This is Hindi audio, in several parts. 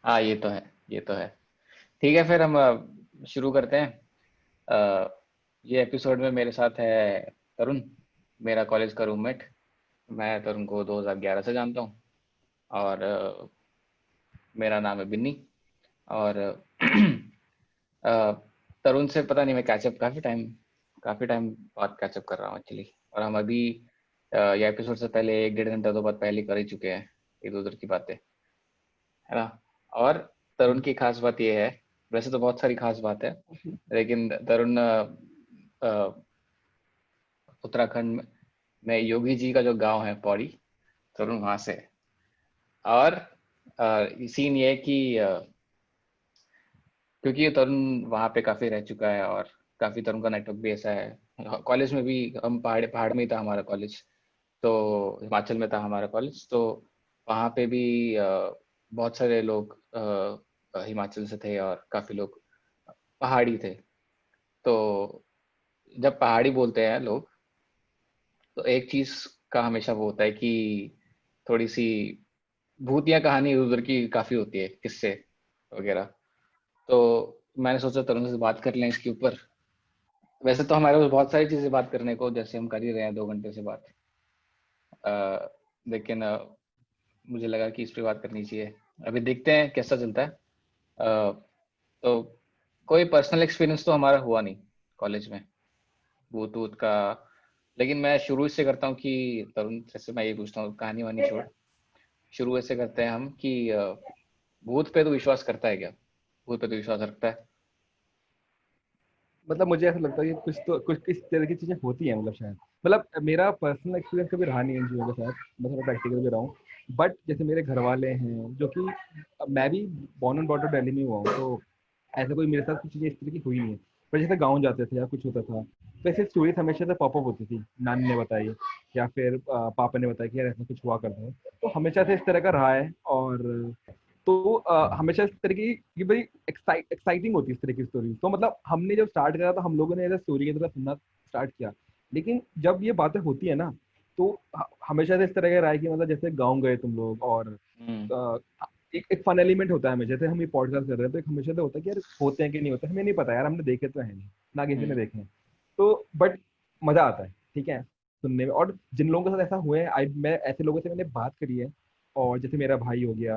हाँ, ये तो है, ये तो है। ठीक है, फिर हम शुरू करते हैं। अ, ये एपिसोड में मेरे साथ है तरुण, मेरा कॉलेज का रूममेट। मैं तरुण को 2011 से जानता हूँ। और मेरा नाम है बिन्नी। और अ, तरुण से पता नहीं, मैं कैचअप काफ़ी टाइम बाद कैचअप कर रहा हूँ एक्चुअली। और हम अभी ये एपिसोड से पहले 1 डेढ़ घंटा तो बाद पहले कर ही चुके हैं इधर उधर की बातें, है ना। और तरुण की खास बात ये है, वैसे तो बहुत सारी खास बात है, लेकिन तरुण अ, उत्तराखंड में योगी जी का जो गांव है पौड़ी, तरुण वहां से है। और सीन ये है कि क्योंकि ये तरुण वहां पे काफी रह चुका है, और काफी तरुण का नेटवर्क भी ऐसा है। कॉलेज में भी हम पहाड़ पहाड़ में ही था हमारा कॉलेज, तो हिमाचल में था हमारा कॉलेज। तो वहाँ पे भी बहुत सारे लोग हिमाचल से थे, और काफी लोग पहाड़ी थे। तो जब पहाड़ी बोलते हैं लोग, तो एक चीज का हमेशा वो होता है कि थोड़ी सी भूतिया कहानी उधर की काफी होती है, किस्से वगैरह। तो मैंने सोचा तरुण से बात कर लें इसके ऊपर। वैसे तो हमारे पास बहुत सारी चीजें बात करने को, जैसे हम कर ही रहे हैं 2 घंटे से बात। अ, लेकिन मुझे लगा कि इस पे बात करनी चाहिए। अभी देखते हैं कैसा चलता है। तो कोई पर्सनल एक्सपीरियंस तो हमारा हुआ नहीं कॉलेज में, भूत वूत का। लेकिन मैं शुरू से करता हूँ कि तरुण जैसे मैं ये पूछता हूँ, कहानी वानी छोड़, शुरू ऐसे करते हैं हम कि भूत पे तो विश्वास करता है क्या? भूत पे तो विश्वास रखता है? मतलब मुझे ऐसा लगता है कि कुछ किस तरह की चीजें होती हैं, मतलब शायद, मतलब मेरा पर्सनल एक्सपीरियंस कभी रहा नहीं इन चीज़ों के साथ, मैं थोड़ा प्रैक्टिकल भी रहा हूँ। बट जैसे मेरे घर वाले हैं, जो कि मैं भी born and brought up Delhi में हुआ हूँ, तो ऐसा कोई मेरे साथ कुछ चीज़ें इस तरह की हुई नहीं है। पर जैसे गाँव जाते थे या कुछ होता था, तो ऐसी स्टोरीज हमेशा से पॉपअप होती थी, नानी ने बताई या फिर पापा ने बताया कि यार ऐसा कुछ हुआ करता है। तो हमेशा से इस तरह का रहा है। और तो हमेशा इस तरह की ये बड़ी एक्साइटिंग होती है इस तरह की स्टोरी। तो मतलब हमने जब स्टार्ट करा तो हम लोगों ने ऐसा स्टोरी की तरह सुनना स्टार्ट किया। लेकिन जब ये बातें होती है ना, तो हमेशा से इस तरह का रहा है कि मतलब जैसे गाँव गए तुम लोग, और हम्म। अ, एक एक फन एलिमेंट होता है हमें, जैसे हम ये पॉडकास्ट कर रहे हैं तो एक हमेशा से होता है कि यार होते हैं कि नहीं होते, हमें नहीं पता यार, हमने देखे तो है नहीं, ना किसी ने हम्म। देखे हैं। तो बट मजा आता है, ठीक है, सुनने में। और जिन लोगों के साथ ऐसा हुआ है, मैं ऐसे लोगों से मैंने बात करी है, और जैसे मेरा भाई हो गया,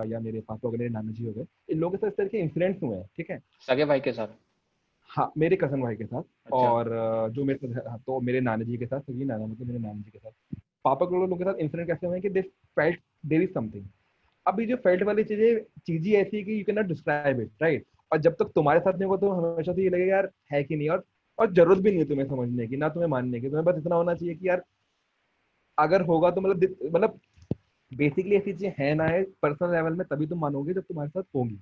या मेरे पापा हो गए, मेरे नाना जी हो गए, इन लोगों के साथ इस तरह के इंसिडेंट्स हुए हैं, ठीक है। सगे भाई के साथ? हाँ, मेरे कजन भाई के साथ। अच्छा। और जो मेरे साथ, हाँ, तो मेरे नाना जी के साथ, सगी नाना मतलब मेरे नाना जी के साथ, पापा के लोगों के साथ इंसिडेंट कैसे हुए हैं कि they felt there is something. अब ये जो फेल्ट वाली चीज ही ऐसी है कि you can not describe it, right. और जब तक तुम्हारे साथ नहीं होगा तो हमेशा से ये लगेगा यार है कि नहीं। और जरूरत भी नहीं है तुम्हें समझने की, ना तुम्हें मानने की, तुम्हें बस इतना होना चाहिए कि यार अगर होगा तो मतलब बेसिकली ऐसी चीजें है ना है पर्सनल लेवल में, तभी तुम मानोगे जब तुम्हारे साथ होंगी।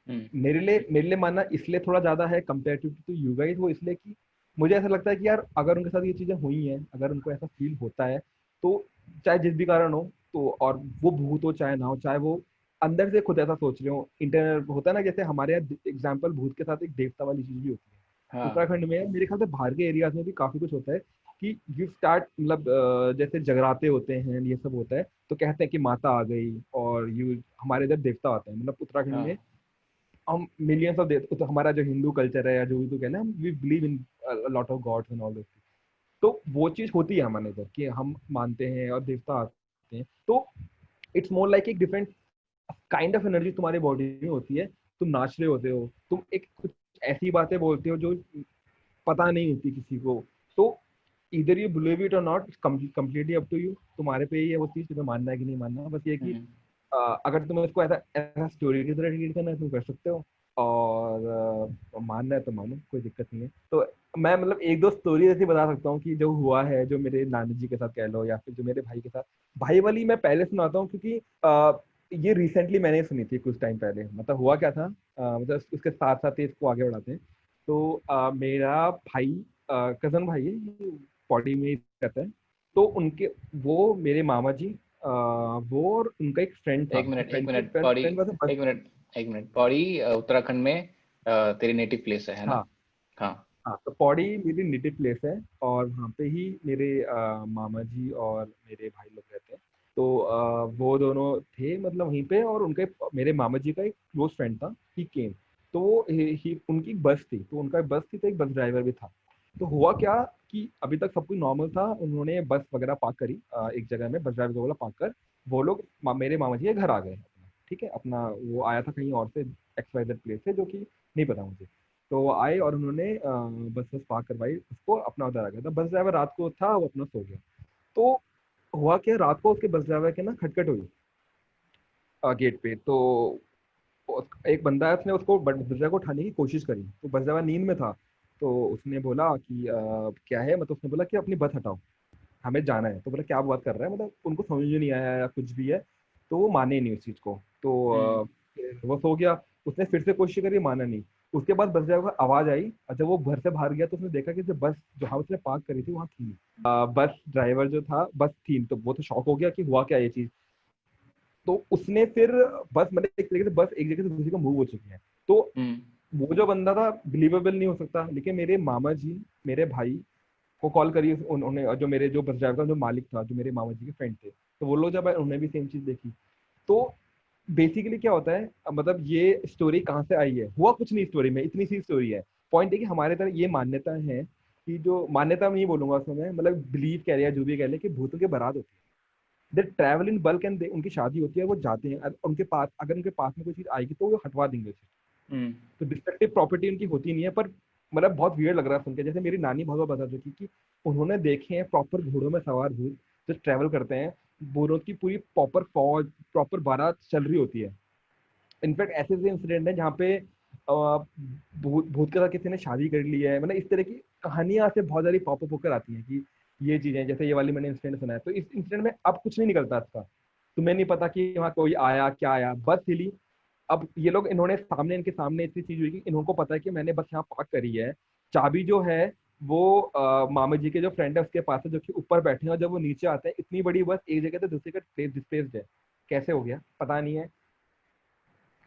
हम्म। मेरे लिए मानना इसलिए थोड़ा ज्यादा है कंपेरेटिव टू यू गाइस, वो इसलिए कि मुझे ऐसा लगता है कि यार अगर उनके साथ ये चीजें हुई हैं, अगर उनको ऐसा फील होता है, तो चाहे जिस भी कारण हो, तो और वो भूत हो चाहे ना हो, चाहे वो अंदर से खुद ऐसा सोच रहे हो, इंटरनल होता है ना, जैसे हमारे यहाँ एग्जाम्पल भूत के साथ एक देवता वाली चीज भी होती है। हाँ। उत्तराखंड में मेरे ख्याल से बाहर के एरियाज में भी काफी कुछ होता है कि यू स्टार्ट, मतलब जैसे जगराते होते हैं, ये सब होता है, तो कहते हैं कि माता आ गई, और यू हमारे इधर देवता आता है, मतलब उत्तराखंड हाँ। में हम मिलियंस ऑफ तो हमारा जो हिंदू कल्चर है या जो भी तो कहना है, we believe in lot of gods and all this. तो वो चीज होती है हमारे इधर कि हम मानते हैं और देवता आते हैं। तो इट्स मोर लाइक एक डिफरेंट काइंड ऑफ एनर्जी तुम्हारी बॉडी में होती है। तुम नाच रहे होते हो, तुम एक कुछ ऐसी बातें बोलते हो जो पता नहीं होती किसी को। तो इधर यू बिलीव इट और not, completely up to you, तुम्हारे पे ही है वो चीज, तुम्हें मानना है कि नहीं मानना। बस ये कि हम्म। अगर तुम्हें इसको ऐसा ऐसा स्टोरी की तरह ट्रीट करना है तुम कर सकते हो, और मानना है तो मानो, कोई दिक्कत नहीं है। तो मैं मतलब एक दो स्टोरी ऐसी बता सकता हूँ कि जो हुआ है, जो मेरे नानी जी के साथ कह लो, या फिर जो मेरे भाई के साथ। भाई वाली मैं पहले सुनाता हूँ, क्योंकि ये रिसेंटली मैंने सुनी थी कुछ टाइम पहले। मतलब हुआ क्या था, मतलब उसके साथ साथ ही इसको आगे बढ़ाते हैं। तो मेरा भाई, कजन भाई है, ये पौड़ी में ही रहता है। तो उनके, वो मेरे मामा जी, वो और उनका एक फ्रेंड था, एक मिनट, एक फ्रेंड के मिनट, फ्रेंड पौड़ी। फ्रेंड बस। एक मिनट, एक मिनट। पौड़ी उत्तराखंड में तेरी नेटिव प्लेस है ना? हाँ, हाँ। हाँ, तो पौड़ी मेरी नेटिव प्लेस है, और वहाँ पे ही मेरे मामा जी और मेरे भाई लोग रहते हैं। तो वो दोनों थे मतलब वहीं पे, और उनके मेरे मामा जी का एक क्लोज फ्रेंड था, ही केम। तो वो उनकी बस थी, तो उनका बस थी, तो एक बस ड्राइवर भी था। तो हुआ क्या कि अभी तक सब कुछ नॉर्मल था, उन्होंने बस वगैरह पार्क करी एक जगह में, बस ड्राइवर को बोला पार्क कर। वो लोग मेरे मामा जी के घर आ गए अपना, ठीक है अपना, वो आया था कहीं और से, XYZ प्लेस से, जो कि नहीं पता मुझे। तो वो आए और उन्होंने बस पार्क करवाई उसको, अपना उधर आ गया था। बस ड्राइवर रात को था, वो अपना सो गया। तो हुआ क्या, रात को उसके बस ड्राइवर के ना खटखट हुई गेट पे। तो एक बंदा है, उसने उसको बस ड्राइवर को उठाने की कोशिश करी, तो बस ड्राइवर नींद में था। तो उसने बोला कि क्या है, मतलब उसने बोला कि अपनी बस हटाओ, हमें जाना है। तो बोला क्या बात कर रहा है, मतलब उनको समझ में नहीं आया या कुछ भी है। तो वो माने नहीं उस चीज को। तो हम्म फिर वो सो गया। उसने फिर से कोशिश करी, माना नहीं। उसके बाद बस ड्राइवर को आवाज आई, और जब वो घर से बाहर गया तो उसने देखा कि जो बस जहाँ उसने पार्क करी थी वहाँ थी नहीं। बस ड्राइवर जो था, बस थी, तो वो तो शॉक हो गया कि हुआ क्या ये चीज। तो उसने फिर बस, मतलब एक तरीके से बस एक जगह से दूसरी को मूव हो चुकी है। तो हम्म वो जो बंदा था बिलीवेबल नहीं हो सकता, लेकिन मेरे मामा जी, मेरे भाई को कॉल करी उन्होंने, और जो मेरे जो बस ड्राइवर का जो मालिक था, जो मेरे मामा जी के फ्रेंड थे, तो वो लोग जब आए, उन्होंने भी सेम चीज देखी। तो बेसिकली क्या होता है, मतलब ये स्टोरी कहाँ से आई है, हुआ कुछ नहीं स्टोरी में, इतनी सी स्टोरी है। पॉइंट है कि हमारे तरह ये मान्यता है कि, जो मान्यता मैं नहीं बोलूंगा उसमें, मतलब बिलीव कह रहे हैं, जो भी कह रहे हैं, कि भूतों की बारात होती है, दे ट्रैवल इन बल्क, एंड उनकी शादी होती है, वो जाते हैं, उनके पास अगर उनके पास में कोई चीज आएगी तो वो हटवा देंगे उसे। हम्म तो डिस्ट्रक्टिव प्रॉपर्टी उनकी होती नहीं है, पर मतलब बहुत वियर्ड लग रहा है सुन के। जैसे मेरी नानी बहुत बार बता चुकी कि उन्होंने देखे हैं प्रॉपर घोड़ों में सवार भूत जो ट्रैवल करते हैं, भूतों की पूरी प्रॉपर फौज, प्रॉपर बारात चल रही होती है। इनफैक्ट ऐसे ऐसे इंसिडेंट है जहाँ पे भूत भूत के साथ किसी ने शादी कर ली है, मतलब इस तरह की कहानियां से बहुत सारी पॉपअप होकर आती हैं कि ये चीजें, जैसे ये वाली मैंने इंसिडेंट सुना है। तो इस इंसिडेंट में अब कुछ नहीं निकलता इसका, तुम्हें नहीं पता कि वहाँ कोई आया क्या आया, बस हिली। अब ये लोग, इन्होंने सामने, इनके सामने ऐसी चीज हुई कि इनको पता है कि मैंने बस यहाँ पार्क करी है, चाबी जो है वो मामा जी के जो फ्रेंड है उसके पास है, जो कि ऊपर बैठे हैं, और जब वो नीचे आते हैं, इतनी बड़ी बस एक जगह से दूसरी का डिस्प्लेस्ड है। कैसे हो गया पता नहीं है,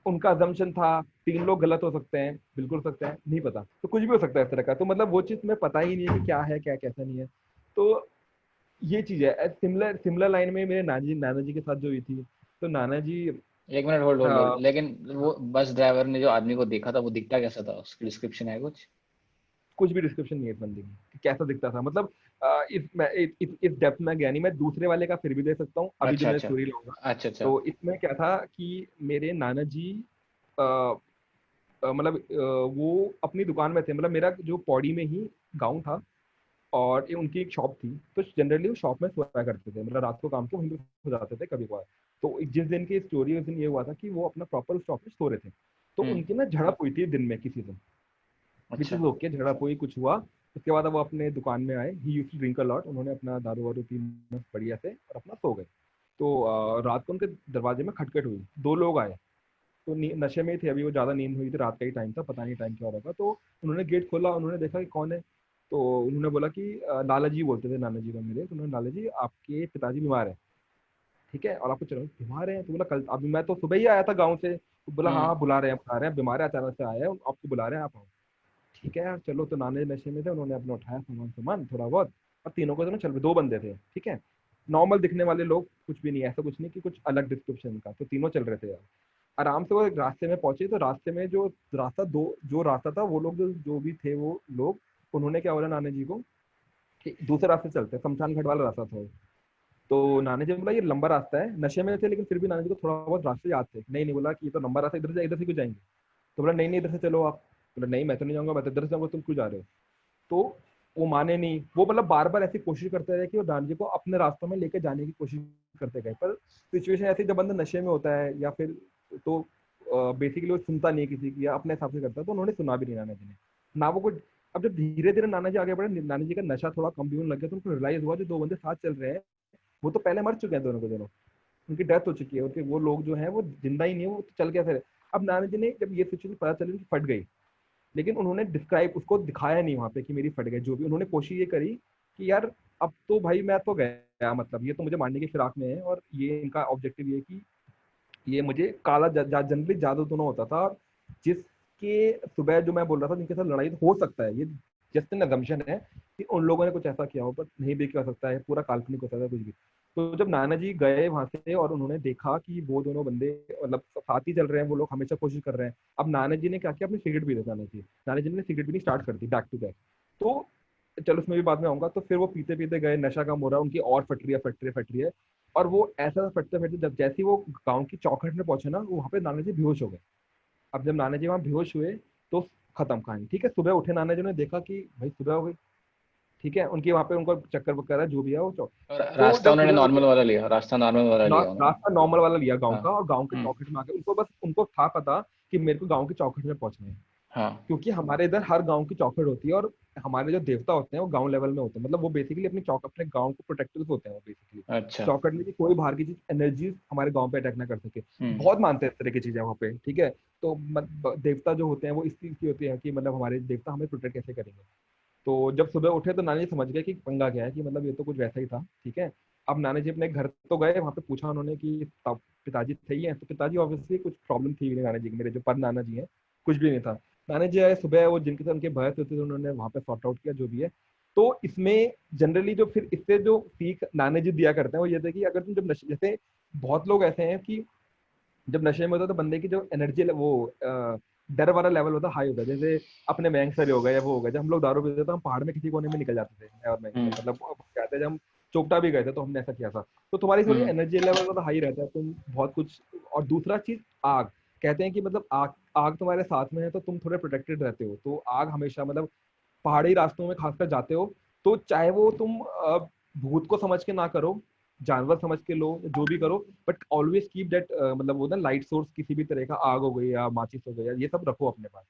उनका अजम्पशन था 3 लोग गलत हो सकते हैं, बिल्कुल हो सकता है, नहीं पता, तो कुछ भी हो सकता है इस तरह का। तो मतलब वो चीज में पता ही नहीं है कि क्या है क्या कैसा नहीं है। तो ये चीज है। सिमिलर सिमिलर लाइन में मेरे नाना जी के साथ जो हुई थी। तो नाना जी, एक मिनट होल्ड होल्ड आ, होल्ड, लेकिन वो बस ड्राइवर ने जो आदमी को देखा था वो दिखता कैसा था, उसकी डिस्क्रिप्शन है कुछ? कुछ भी डिस्क्रिप्शन नहीं है इस बंदे की कि कैसा दिखता था, मतलब इस डेप्थ में गया नहीं मैं। दूसरे वाले का फिर भी दे सकता हूँ, अभी जो अच्छा मैं अच्छा स्टोरी लूंगा। अच्छा अच्छा। तो इसमें क्या था कि मेरे नाना जी अ, मतलब वो अपनी दुकान में थे, मतलब मेरा जो पौड़ी में ही गांव था, और ये उनकी एक शॉप थी। तो जनरली वो शॉप में सोया करते थे, मतलब रात को काम के वहीं पे सो जाते थे कभी कभार। तो जिस दिन की स्टोरी, उस दिन ये हुआ था कि वो अपना प्रॉपर शॉप में सो रहे थे। तो हम्म उनकी ना झड़प हुई थी दिन में किसी से, किसी अच्छा से होके झड़प हुई, कुछ हुआ। उसके बाद अब वो अपने दुकान में आए, he used to drink a lot, उन्होंने अपना दारू वारू पी मस्त बढ़िया से और अपना सो गए। तो रात को उनके दरवाजे में खटखट हुई, 2 लोग आए। तो नशे में ही थे अभी, वो ज्यादा नींद हुई थी, रात का ही टाइम था, पता नहीं टाइम क्या हो रहा था। तो उन्होंने गेट खोला, उन्होंने देखा कि कौन है। तो उन्होंने बोला कि लाला जी बोलते थे नाना जी को मेरे, तो उन्होंने, लाला जी आपके पिताजी बीमार है, ठीक है, और आपको चलो बीमार है। तो बोला कल, अभी मैं तो सुबह ही आया था गाँव से। तो बोला हाँ हम्म हाँ बुला रहे हैं, बीमार है, अचानक से आया है, आपको बुला रहे हैं, आप आओ। ठीक है यार चलो। तो नाने नशे में थे, उन्होंने अपना उठाया सामान सामान थोड़ा बहुत, और तीनों को तो ना चल, 2 बंदे थे, ठीक है, नॉर्मल दिखने वाले लोग, कुछ भी नहीं, ऐसा कुछ नहीं कि कुछ अलग डिस्क्रिप्शन का। तो तीनों चल रहे थे यार आराम से। वो एक रास्ते में पहुंचे, तो रास्ते में जो रास्ता था, वो लोग जो भी थे वो लोग, उन्होंने क्या बोला नाना जी को कि दूसरे रास्ते चलते हैं, शमशान घाट वाला रास्ता था वो। तो नाना जी ने बोला ये लंबा रास्ता है, नशे में थे लेकिन फिर भी नाना जी को थोड़ा बहुत रास्ते याद थे। नहीं नहीं, बोला कि ये तो लंबा रास्ता, इधर से क्यों जाएंगे। तो बोला नहीं नहीं, इधर से चलो आप। बोला नहीं मैं तो नहीं जाऊंगा, मैं तो इधर से जाऊंगा, तुम क्यों जा रहे हो। तो वो माने नहीं, वो मतलब बार बार ऐसी कोशिश करते रहे कि वो डांडी को अपने रास्तों में लेके जाने की कोशिश करते गए। पर सिचुएशन ऐसी, जब बंदा नशे में होता है या फिर, तो बेसिकली वो सुनता नहीं है किसी की, या अपने हिसाब से करता है। तो उन्होंने सुना भी नहीं नाना जी ने, ना वो कुछ। अब जब धीरे धीरे नाना जी आगे बढ़े, नाना जी का नशा थोड़ा कम भी होने लग गया, तो उनको रियलाइज हुआ जो 2 बंदे साथ चल रहे हैं, वो तो पहले मर चुके हैं दोनों के दोनों, उनकी डेथ हो चुकी है, उनके वो लोग जो है वो जिंदा ही नहीं है, वो तो चल कैसे रहे। अब नाना जी ने जब ये सिचुएशन पता चली उनकी फट गई, लेकिन उन्होंने डिस्क्राइब उसको दिखाया नहीं वहां पे कि मेरी फट गई। जो भी उन्होंने कोशिश ये करी कि यार अब तो भाई मैं तो गया, मतलब ये तो मुझे मारने की फिराक में है, और ये इनका ऑब्जेक्टिव ये कि ये मुझे काला जनरली जादू दोनों होता था, और जिसके सुबह जो मैं बोल रहा था जिनके साथ लड़ाई हो सकता है, ये जस्ट एन अजम्पशन है कि उन लोगों ने कुछ ऐसा किया हो, पर नहीं भी कर सकता है, पूरा काल्पनिक हो सकता है कुछ भी। तो जब नाना जी गए वहां से और उन्होंने देखा कि वो दोनों बंदे मतलब साथ ही चल रहे हैं, वो लोग हमेशा कोशिश कर रहे हैं। अब नाना जी ने क्या किया, अपनी सिगरेट पी रहे, नाना जी ने सिगरेट पीनी स्टार्ट कर दी बैक टू बैक। तो चलो उसमें भी बाद में आऊंगा। तो फिर वो पीते पीते गए, नशा कम हो रहा है, उनकी और फट रही है फट रही है फट रही है। और वो ऐसा फटते फटते जब जैसे ही वो गाँव की चौखट में पहुंचे ना, वो वहाँ पे नाना जी बेहोश हो गए। अब जब नाना जी वहाँ बेहोश हुए तो खत्म कहानी। ठीक है, सुबह उठे नाना जी ने देखा कि भाई सुबह हो गई। ठीक है, उनके वहाँ पे उनको चक्कर वक्कर है जो भी है वो और तो रास्ता जब उन्होंने सुबह उठे, नॉर्मल वाला लिया, रास्ता नॉर्मल वाला लिया उन्होंने। रास्ता नॉर्मल वाला लिया गाँव हाँ। का, और गाँव के हम्म। चौखट में आके उनको बस उनको था पता कि मेरे को गाँव की चौखट में पहुंचना है। हाँ। क्योंकि हमारे इधर हर गांव की चौखट होती है, और हमारे जो देवता होते हैं वो गांव लेवल में होते हैं। मतलब वो बेसिकली अपनी चौक अपने गांव को प्रोटेक्टर्स होते हैं वो बेसिकली। अच्छा। चौखट में कि कोई बाहर की चीज एनर्जी हमारे गांव पे अटैक ना कर सके। हम्म। बहुत मानते हैं इस तरह की चीजें वहाँ पे। ठीक है, तो देवता जो होते हैं वो इस चीज की होती है कि मतलब हमारे देवता हमें प्रोटेक्ट कैसे करेंगे। तो जब सुबह उठे तो नानी जी समझ गए कि पंगा क्या है, कि मतलब ये तो कुछ वैसा ही था। ठीक है, अब नानी जी अपने घर तो गए, वहाँ पे पूछा उन्होंने कि पिताजी सही है? तो पिताजी ऑब्वियसली कुछ प्रॉब्लम थी नहीं नाना जी की, मेरे जो पर नाना जी हैं, कुछ भी नहीं था। नाना जी आए सुबह, वो जिनके साथ उनके बहस होती थी उन्होंने वहाँ पे सॉर्ट आउट किया जो भी है। तो इसमें जनरली जो फिर इससे जो सीख नाना जी दिया करते हैं वो ये थे कि अगर तुम जब नशे, जैसे बहुत लोग ऐसे हैं कि जब नशे में होता है तो बंदे की जो एनर्जी वो डर वाला लेवल होता है हाई होता है। जैसे अपने मयंक सर हो गए या वो हो गए, जब हम लोग दारू पीते थे तो हम पहाड़ में किसी कोने में निकल जाते थे, मैं और मयंक सर, हम्म। मतलब कहते हैं जब हम चोपटा भी गए थे तो हमने ऐसा किया था। तो तुम्हारी थोड़ी हम्म। एनर्जी लेवल ज्यादा हाई रहता है, तुम बहुत कुछ। और दूसरा चीज आग, कहते हैं कि मतलब आग, आग तुम्हारे साथ में है तो तुम थोड़े प्रोटेक्टेड रहते हो। तो आग हमेशा मतलब पहाड़ी रास्तों में खासकर जाते हो तो चाहे वो तुम भूत को समझ के ना करो, जानवर समझ के लो, जो भी करो, बट ऑलवेज कीप दैट मतलब वो ना लाइट सोर्स, किसी भी तरह का आग हो गई या माचिस हो गई या ये सब रखो अपने पास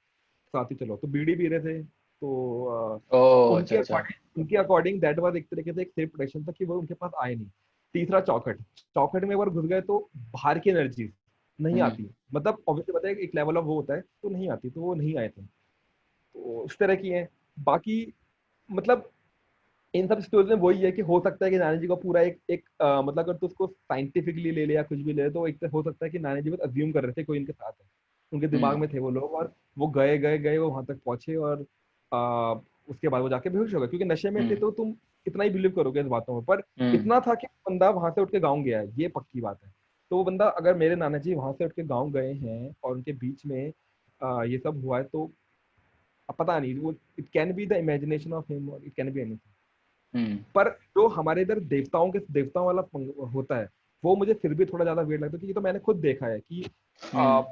साथ ही। चलो तो बीड़ी पी रहे थे तो ओह, अच्छा उनके अच्छा। अकॉर्डिंग, दैट वाज एक तरीके से एक सेफ प्रोटेक्शन था कि वो उनके पास आए नहीं। तीसरा चौखट, चौखट में एक बार घुस गए तो बाहर की एनर्जी नहीं हम्म। आती, मतलब ऑब्वियसली पता है एक लेवल ऑफ वो होता है तो नहीं आती, तो वो नहीं आए थे। तो इस तरह की है। बाकी मतलब इन सब स्टोरीज में वही है कि हो सकता है कि नानी जी को पूरा एक मतलब अगर तो उसको साइंटिफिकली ले ले या कुछ भी ले तो एक तो हो सकता है कि नानी जी बस अज्यूम कर रहे थे कोई इनके साथ है, उनके दिमाग हम्म। में थे वो लोग, और वो गए गए गए वो वहां तक पहुंचे, और आ, उसके बाद वो जाके बेहोश हो गए। क्योंकि नशे में थे हम्म। तो तुम कितना ही बिलीव करोगे इस बातों में, पर हम्म। इतना था कि बंदा वहां से उठ के गाँव गया है, ये पक्की बात है। तो वो बंदा, अगर मेरे नाना जी वहां से उठ के गाँव गए हैं और उनके बीच में ये सब हुआ है तो अब पता नहीं, वो it can be the imagination of him और इट कैन बी एनीथिंग। हम्म। पर जो हमारे इधर देवताओं वाला होता है वो मुझे फिर भी थोड़ा ज्यादा वेट लगता है, क्योंकि तो मैंने खुद देखा है कि हम्म।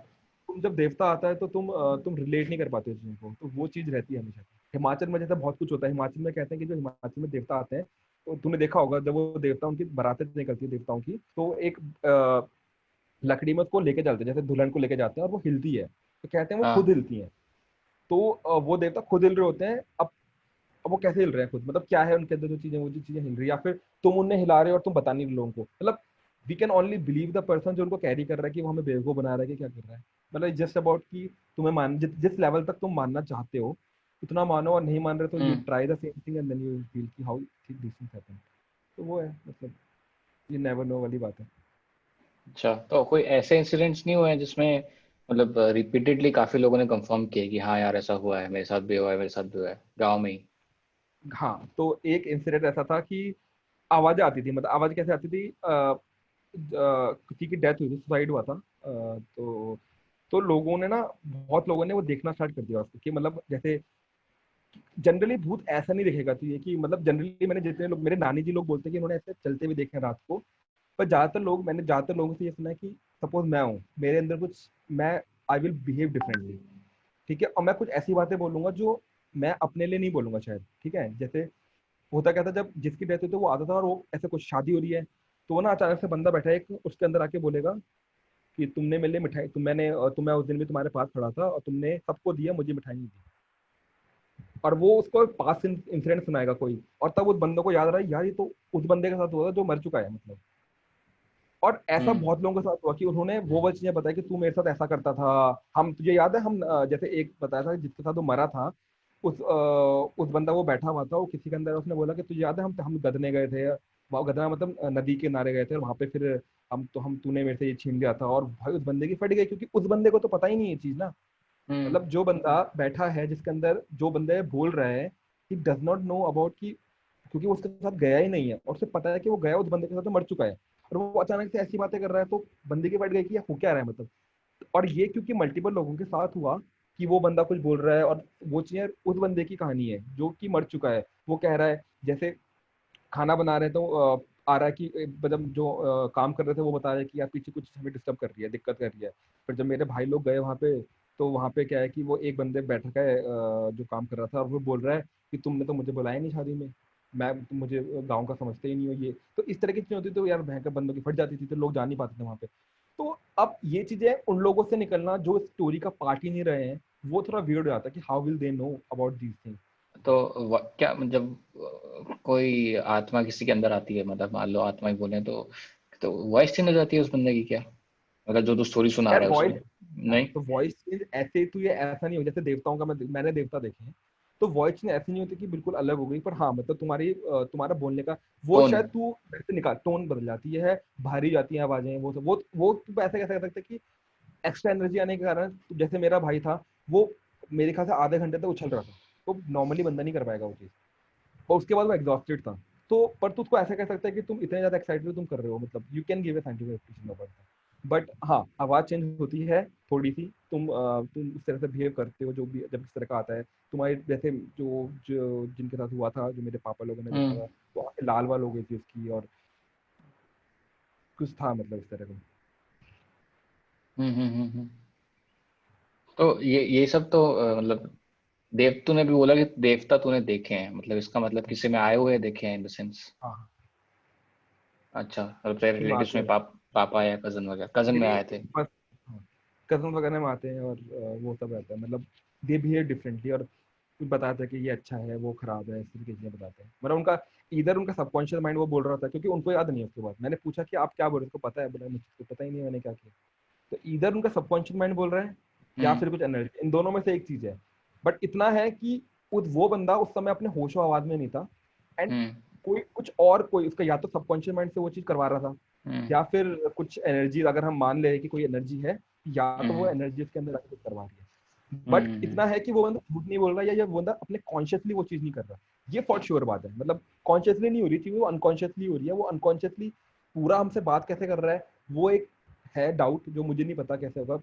तुम जब देवता आता है तो तुम रिलेट नहीं कर पाते हो चीजों को, तो वो चीज रहती है हमेशा। हिमाचल में जैसे बहुत कुछ होता है, हिमाचल में कहते हैं कि जो हिमाचल में देवता आते हैं तो तुमने देखा होगा जब वो देवता उनकी बारातें निकलती है देवताओं की, तो एक लकड़ी में उसको लेके चलते हैं, जैसे दुल्हन को लेके जाते हैं और वो हिलती है, तो कहते हैं वो खुद हाँ। हिलती है। तो वो देवता खुद हिल रहे होते हैं। अब वो कैसे हिल रहे हैं खुद, मतलब क्या है उनके अंदर जो चीजें, वो जो चीजें हिल रही है, या फिर तुम उन्हें हिला रहे हो और तुम बता नहीं रहे लोगों को, मतलब we can only believe the person जो उनको कैरी कर रहा है कि वो हमें बेवकूफ बना रहा है कि क्या कर रहा है। मतलब जस्ट अबाउट कि तुम्हें जिस लेवल तक तुम मानना चाहते हो उतना मानो, और नहीं मान रहे तो you hmm. Try the same thing and then you feel कि हाउ दिस थिंग्स हैपन। तो वो है मतलब, ये नेवर नो वाली बात है। अच्छा, तो कोई ऐसे इंसिडेंट्स नहीं हुए हैं जिसमें मतलब रिपीटेडली काफी लोगों ने कंफर्म किया कि हाँ यार ऐसा हुआ है, मेरे साथ भी हुआ है, मेरे साथ भी हुआ है, गाँव में ही? हाँ, तो एक इंसिडेंट ऐसा था कि आवाजें आती थी, मतलब आवाज कैसे आती थी, किसी की डेथ हुई थी, सुसाइड हुआ था, तो लोगों ने ना, बहुत लोगों ने वो देखना स्टार्ट कर दिया उसको, कि मतलब जैसे जनरली भूत ऐसा नहीं दिखेगा तो ये कि मतलब जनरली मैंने जितने लोग, मेरे नानी जी लोग बोलते हैं कि उन्होंने ऐसे चलते हुए देखे हैं रात को। पर मैंने ज्यादातर लोगों से ये सुना है कि सपोज मैं हूँ, मेरे अंदर कुछ, मैं आई विल बिहेव डिफरेंटली। ठीक है, और मैं कुछ ऐसी बातें बोलूंगा जो मैं अपने लिए नहीं बोलूंगा शायद। ठीक है, जैसे होता क्या था, जब जिसकी डेथ हुई थी वो आता था और वो ऐसे कुछ शादी हो रही है तो वो ना अचानक से बंदा बैठा है एक, उसके अंदर आके बोलेगा कि तुमने मेरे लिए मिठाई, मैं उस दिन भी तुम्हारे पास खड़ा था और तुमने सबको दिया, मुझे मिठाई नहीं दी। और वो उसको पास इंसिडेंट सुनाएगा कोई, और तब उस बंदे को याद रहा यार ये तो उस बंदे के साथ हुआ था जो मर चुका है मतलब। और ऐसा हम्म। बहुत लोगों के साथ हुआ कि उन्होंने वो चीजें बताई कि तू मेरे साथ ऐसा करता था। हम, तुझे याद है, हम जैसे एक बताया था जिसके साथ वो मरा था, उस बंदा वो बैठा हुआ था, वो किसी के अंदर, उसने बोला कि तुझे याद है हम गदने गए थे, वहाँ गदना मतलब नदी के किनारे गए थे, और वहां पे फिर हम तूने मेरे से ये छीन लिया था। और भाई उस बंदे की फट गई, क्योंकि उस बंदे को तो पता ही नहीं है ये चीज ना। हम्म। मतलब जो बंदा बैठा है, जिसके अंदर जो बंदे बोल रहा है, he does not know about कि क्योंकि वो उसके साथ गया ही नहीं है और उसे पता है कि वो गया उस बंदे के साथ तो मर चुका है, और वो अचानक से ऐसी बातें कर रहा है, तो बंदे की फट गई कि ये हो क्या रहा है मतलब। और ये क्योंकि मल्टीपल लोगों के साथ हुआ कि वो बंदा कुछ बोल रहा है, और वो चीजें उस बंदे की कहानी है जो कि मर चुका है। वो कह रहा है जैसे खाना बना रहे तो आ रहा है कि मतलब जो काम कर रहे थे वो बता रहे हैं कि यार पीछे कुछ हमें डिस्टर्ब कर रही है, दिक्कत कर रही है। फिर जब मेरे भाई लोग गए वहाँ पे, तो वहाँ पे क्या है कि वो एक बंदे बैठा है जो काम कर रहा था, और वो बोल रहा है कि तुमने तो मुझे बुलाया नहीं शादी में, मैं तुम मुझे गाँव का समझते ही नहीं हो। ये तो इस तरह की चीजें होती तो यार भयंकर बंदों की फट जाती थी, तो लोग जा नहीं पाते थे वहाँ पे। तो अब ये चीजें उन लोगों से निकलना जो स्टोरी का पार्ट ही नहीं रहे हैं, वो थोड़ा वियर्ड हो जाता है कि how will they know about these things. तो क्या जब कोई आत्मा किसी के अंदर आती है, मतलब मान लो आत्मा ही बोले, तो वॉइस चेंज हो जाती है उस बंदे की क्या, अगर जो तू स्टोरी सुना यार रहा है वॉइस, उसमें? नहीं। तो वॉइस चेंज ऐसे तो ये ऐसा नहीं हो जैसे देवताओं का, मैंने देवता देखे हैं, तो वॉइस चेंज ऐसी नहीं होती कि बिल्कुल अलग हो गई, पर हाँ मतलब तुम्हारा बोलने का वो टोन। शायद तू ऐसे निकाल, टोन बदल जाती है, भारी जाती है आवाजें, वो सब वो तू ऐसे कैसे कर सकते कि एक्स्ट्रा एनर्जी आने के कारण, जैसे मेरा भाई था, वो मेरे ख्याल से आधे घंटे तक उछल रहा था, तो नॉर्मली बंदा नहीं कर पाएगा वो चीज, और उसके बाद वो एग्जॉस्टेड था। तो पर तू उसको ऐसा कह सकता है कि तुम इतने ज्यादा एक्साइटेड तुम कर रहे हो, मतलब you can give a scientific explanation about that. But हाँ आवाज चेंज होती है थोड़ी सी, तुम उस तरह से बिहेव करते हो जो भी जब इस तरह का आता है। तुम्हारे जैसे जो जो जिनके साथ हुआ था, जो मेरे पापा लोगों ने देखा हम्म था, तो आंखें लाल वाल हो गई थी उसकी, और कुछ था मतलब इस तरह का। हम्म। तो ये सब तो मतलब देव, तूने भी बोला कि देवता तूने देखे हैं, मतलब इसका मतलब किसी में आए हुए देखे हैं इन द सेंस? हाँ अच्छा, मतलब तेरे उसमें रिलेटिव्स आते में हैं पापा या कजन वगैरह, कजन में मेरे, आए थे? बस कजन वगैरह में आते हैं, और वो सब रहता है, मतलब दे बिहेव डिफरेंटली, और कुछ बताते हैं कि ये अच्छा है वो खराब है, इस तरीके की चीजें बताते हैं। मतलब उनका इधर उनका सबकॉन्शियस माइंड वो बोल रहा था, क्योंकि उनको याद नहीं है उसके बाद। मैंने पूछा कि आप क्या बोल रहे हो, उसको पता है? बोला मुझे पता ही नहीं मैंने क्या किया। तो इधर उनका सबकॉन्शियस माइंड बोल रहा है, या हम्म फिर कुछ एनर्जी, इन दोनों में से एक चीज है। बट इतना है कि वो बंदा उस समय अपने होशो आवाज में नहीं था, एंड हम्म कोई कुछ और कोई उसका या तो सबकॉन्शियस माइंड से वो चीज करवा रहा था, हम्म या फिर कुछ एनर्जी, अगर हम मान ले कि कोई एनर्जी है, या तो वो हम्म एनर्जी उसके अंदर आके कुछ करवा रही है। बट हम्म इतना है कि वो बंदा झूठ नहीं बोल रहा, या वो बंदा अपने कॉन्शियसली वो चीज नहीं कर रहा। ये फॉर श्योर बात है, मतलब कॉन्शियसली नहीं हो रही थी वो, अनकॉन्शियसली हो रही है। वो अनकॉन्शियसली पूरा हमसे बात कैसे कर रहा है, वो एक है डाउट, जो मुझे नहीं पता कैसे होगा,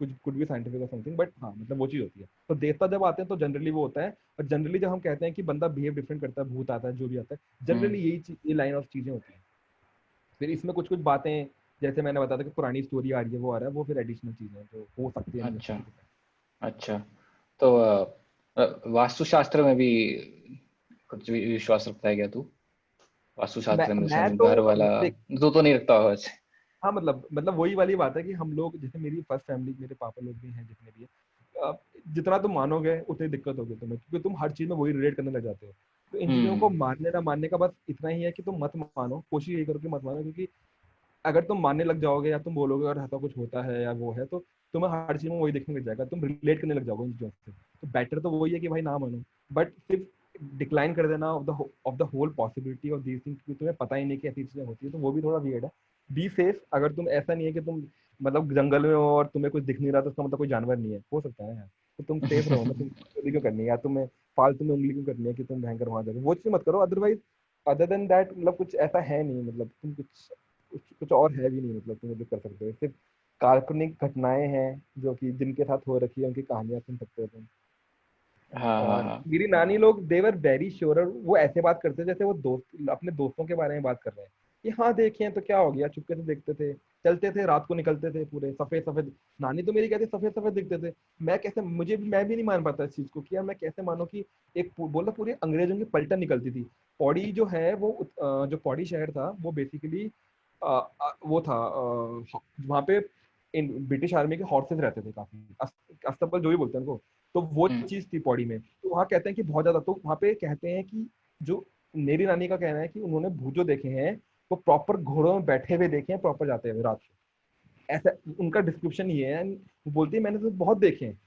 कुछ कुड भी साइंटिफिक और समथिंग, बट हाँ मतलब वो चीज होती है। तो देवता जब आते हैं तो जनरली वो होता है। और जनरली जब हम कहते हैं कि बंदा बिहेव डिफरेंट करता है, भूत आता है, जो भी आता है, हम्म। जनरली ये लाइन ऑफ चीजें होती है। फिर इसमें कुछ कुछ बातें, जैसे मैंने बताया था कि पुरानी स्टोरी आ रही है, वो आ रहा है, वो फिर एडिशनल चीजें हैं जो हो सकती है, नहीं हो अच्छा सकती। अच्छा। तो वास्तुशास्त्र में भी कुछ भी विश्वास रखता है क्या तू? वास्तुशास्त्र में जैसे मैं हम तो घर वाला, देख, तो नहीं रखता होगा वैसे? हाँ मतलब वही वाली बात है कि हम लोग, जैसे मेरी फर्स्ट फैमिली, मेरे पापा लोग भी हैं जितने भी हैं, जितना तुम मानोगे उतनी दिक्कत होगी तुम्हें, क्योंकि तुम हर चीज में वही रिलेट करने लग जाते हो। तो इन चीजों को हम्म मानने ना मानने का बस इतना ही है कि तुम मत मानो, कोशिश यही करो कि मत मानो, क्योंकि अगर तुम मानने लग जाओगे या तुम बोलोगे और ऐसा कुछ होता है या वो है, तो तुम्हें हर चीज में वही देखने लग जाएगा, तुम रिलेट करने लग जाओगे इन चीजों से। तो बेटर तो वही है कि भाई ना मानो, बट सिर्फ डिक्लाइन कर देना of the whole possibility of these things, क्योंकि तुम्हें पता ही नहीं कि ऐसी चीजें होती है, तो वो भी थोड़ा वियर्ड है। Be safe. अगर तुम, ऐसा नहीं है कि तुम मतलब जंगल में हो और तुम्हें कुछ दिख नहीं रहा, तो उसका मतलब कोई जानवर नहीं है, हो सकता है यार, तो तुम सेफ रहो ना। तुम चोरी क्यों करनी है, या तुम्हें फालतू में उंगली क्यों करनी है कि तुम भयंकर वहां जाओगे, वो चीज मत करो। अदरवाइज अदर देन दैट मतलब कुछ ऐसा है नहीं, मतलब तुम कुछ और है भी नहीं, मतलब तुम जो कर सकते हो सिर्फ काल्पनिक घटनाएं हैं जो कि जिनके साथ हो रखी है, उनकी कहानियां सुन सकते हो तुम। हाँ हाँ और हाँ। मेरी नानी लोग देवर वेरी श्योर, और वो ऐसे बात करते थे जैसे वो दोस्त अपने दोस्तों के बारे में बात कर रहे हैं, कि हाँ देखें तो क्या हो गया, चुपके से देखते थे, चलते थे, रात को निकलते थे, पूरे सफेद सफेद। नानी तो मेरी कहती सफेद सफेद दिखते थे। मैं भी नहीं मान पाता इस चीज को, कि यार मैं कैसे मानूं कि बोला पूरी अंग्रेजों की पलटन निकलती थी। पौड़ी जो है वो जो पौड़ी शहर था वो बेसिकली वो था वहाँ पे ब्रिटिश आर्मी के हॉर्सेस रहते थे काफी, अस्तबल जो भी बोलते हैं उनको। तो वो हम्म चीज थी पौड़ी में, तो वहाँ कहते हैं कि बहुत ज्यादा, तो वहाँ पे कहते हैं कि जो मेरी नानी का कहना है कि उन्होंने भूत देखे हैं, वो प्रॉपर घोड़ों में बैठे हुए देखे हैं, प्रॉपर जाते हुए रात को। ऐसा उनका डिस्क्रिप्शन ये है। वो बोलती है मैंने तो बहुत देखे हैं।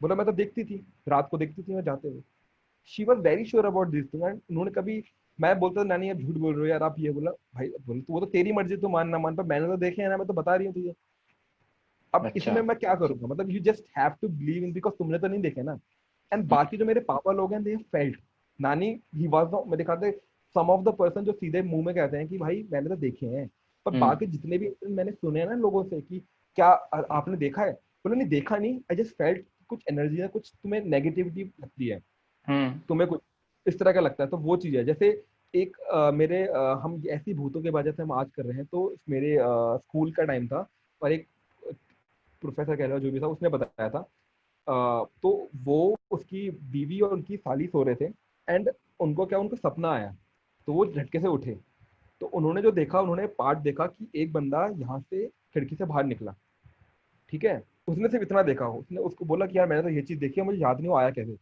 बोला मैं तो देखती थी, रात को देखती थी मैं जाते हुए। She was very sure about this thing, and उन्होंने कभी, मैं बोलता था नानी आप झूठ बोल रहे हो यार आप, ये बोला भाई, बोले तो वो तो तेरी मर्जी, तो मान ना मान, पर मैंने तो देखे हैं ना, मैं तो बता रही हूँ तुझे। अब अच्छा। इसमें मैं क्या करूंगा, मतलब you just have to believe in, because तुमने तो नहीं देखे ना। एंड बाकी जो मेरे पापा लोग हैं, दे फेल्ट, नानी ही वाज द, मेरे ख्याल से सम ऑफ द पर्सन जो सीधे मुंह में कहते हैं कि भाई मैंने तो देखे हैं, पर बाकी जितने भी मैंने सुने हैं ना लोगों से कि क्या आपने देखा है, बोले नहीं देखा नहीं, आई जस्ट फेल्ट कुछ एनर्जी है, कुछ तुम्हें नेगेटिविटी लगती है, तुम्हें कुछ इस तरह का लगता है। तो वो चीज है, जैसे एक मेरे हम ऐसी भूतों के वजह से हम आज कर रहे हैं, तो मेरे स्कूल का टाइम था और एक प्रोफेसर कह लो जो भी था उसने बताया था, तो वो उसकी बीवी और उनकी साली सो रहे थे, एंड उनको क्या, उनको सपना आया, तो वो झटके से उठे, तो उन्होंने जो देखा, उन्होंने पार्ट देखा कि एक बंदा यहाँ से खिड़की से बाहर निकला, ठीक है, उसने सिर्फ इतना देखा, उसने उसको बोला कि यार मैंने तो ये चीज देखी है, मुझे याद नहीं वो आया कैसे।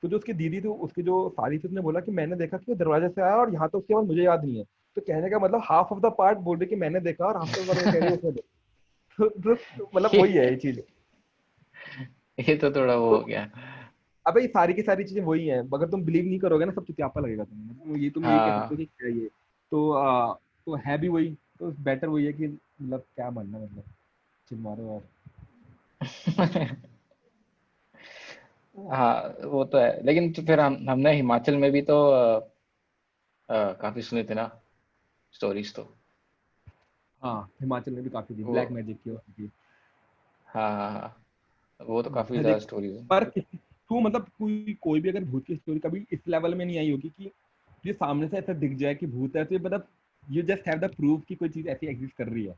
तो जो उसकी दीदी थी, उसकी जो साली थी, उसने बोला कि मैंने देखा कि वो दरवाजे से आया और यहाँ तो उसके बाद मुझे याद नहीं है। तो कहने का मतलब हाफ ऑफ द पार्ट बोल रही कि मैंने देखा, और हाफ ऑफ द पार्ट कह रही है उसने देखा। तो मतलब वही है ये चीज। ये तो थोड़ा वो तो हो गया। अबे ये सारी की सारी चीजें वही हैं, अगर तुम बिलीव नहीं करोगे ना, सब चित्यापा लगेगा तुम्हें, मतलब ये तुम ये कह सकते हो हाँ। कि क्या है ये। तो तो है भी वही, तो बेटर वही है कि मतलब क्या मानना, मतलब चिल मारो और हाँ वो तो है, लेकिन तो फिर हमने हिमाचल में भी तो काफी सुने थे ना स्टोरीज तो। हाँ हिमाचल में भी काफी थी, वो ब्लैक मैजिक की और की। हाँ हाँ हाँ, वो तो काफी ज्यादा देख, स्टोरीज है। पर तू मतलब कोई कोई भी अगर भूत की स्टोरी कभी इस लेवल में नहीं आई होगी कि ये सामने से ऐसा दिख जाए कि भूत है, तो ये मतलब you just have the proof कि कोई चीज ऐसी एग्जिस्ट कर रही है,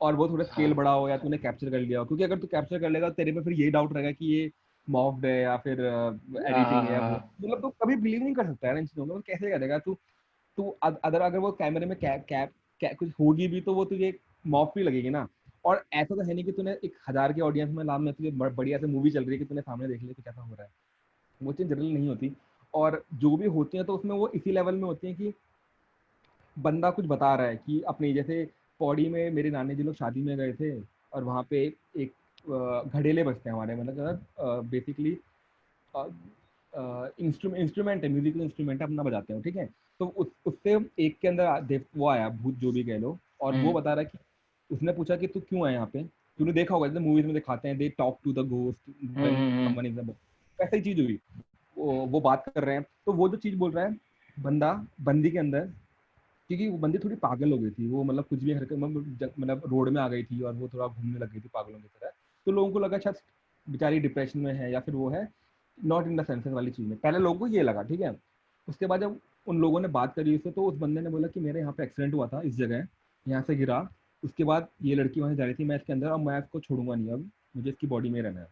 और वो थोड़ा स्केल हाँ बड़ा हो या तूने कैप्चर कर लिया हो, क्योंकि अगर तू कैप्चर कर लेगा तो तेरे पे फिर ये डाउट रहेगा कि ये मॉफ्ड है या फिर हाँ हाँ एडिटिंग है, या हाँ, वो हाँ। मतलब तू कभी बिलीव नहीं कर सकता है इन चीजों में, तो कैसे करेगा तू। तू अदर अगर वो कैमरे में कैप कैप कुछ होगी भी, तो वो तुझे मॉफ भी लगेगी ना। और ऐसा तो है नहीं कि तूने एक 1000 के ऑडियंस में लाम में तुझे बढ़िया से मूवी चल रही है कि तूने सामने देख लिया कि कैसा हो रहा है, वो चीज जनरली नहीं होती। और जो भी होती है तो उसमें वो इसी लेवल में होती है कि बंदा कुछ बता रहा है कि अपनी, जैसे पौड़ी में मेरे नानी जी लोग शादी में गए थे, और वहाँ पे एक घड़ेले बजते हैं हमारे, मतलब बेसिकली इंस्ट्रूमेंट है, म्यूजिकल इंस्ट्रूमेंट है, अपना बजाते हैं, ठीक है। तो उससे एक के अंदर वो आया भूत जो भी कह लो, और वो हम्म बता रहा है कि उसने पूछा कि तू क्यों आया यहाँ पे, तूने देखा होगा जैसे मूवीज में दिखाते हैं, they talk to the ghost when hmm. Someone is वैसा ही चीज हुई। वो बात कर रहे हैं, तो वो जो चीज बोल रहा है बंदा बंदी के अंदर, क्योंकि वो बंदी थोड़ी पागल हो गई थी, वो मतलब कुछ भी हरकत मतलब रोड में आ गई थी और वो थोड़ा घूमने लग गई थी पागलों की तरह। तो लोगों को लगा शायद बेचारी डिप्रेशन में है, या फिर वो है नॉट इन द सेंसेस वाली चीज में, पहले लोगों को ये लगा, ठीक है। उसके बाद जब उन लोगों ने बात करी उससे, तो उस बंदे ने बोला कि मेरे यहाँ पे एक्सीडेंट हुआ था इस जगह, यहाँ से गिरा, उसके बाद ये लड़की वहां जा रही थी, मैं इसके अंदर, अब मैं इसको छोड़ूंगा नहीं, अब मुझे इसकी बॉडी में रहना है।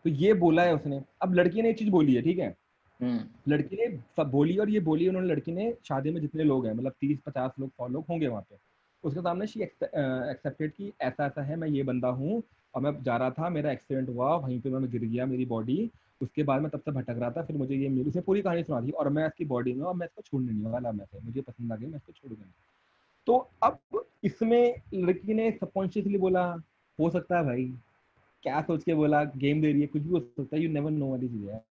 तो ये बोला है उसने। अब लड़की ने ये चीज बोली है, ठीक है, हम्म। लड़की ने सब बोली, और ये बोली उन्होंने, लड़की ने शादी में जितने लोग हैं, मतलब 30-50 लोग 100 लोग होंगे वहाँ पे, उसके सामने शी एक्सेप्टेड कि ऐसा ऐसा है, मैं ये बंदा हूँ, और मैं जा रहा था, मेरा एक्सीडेंट हुआ वहीं पे, मैं गिर गया, मेरी बॉडी, उसके बाद मैं तब से भटक रहा था, फिर मुझे ये मिली, उसने पूरी कहानी सुना दी, और मैं इसकी बॉडी में, और मैं इसको छोड़ने नहीं वाला, मैं से मुझे पसंद आ गई, मैं इसको छोड़ूंगा नहीं। तो अब इसमें लड़की ने सबकॉन्शियसली बोला, हो सकता है भाई, क्या सोच के बोला, गेम दे रही है, कुछ भी हो सकता है, यू नेवर नो वाली चीज है।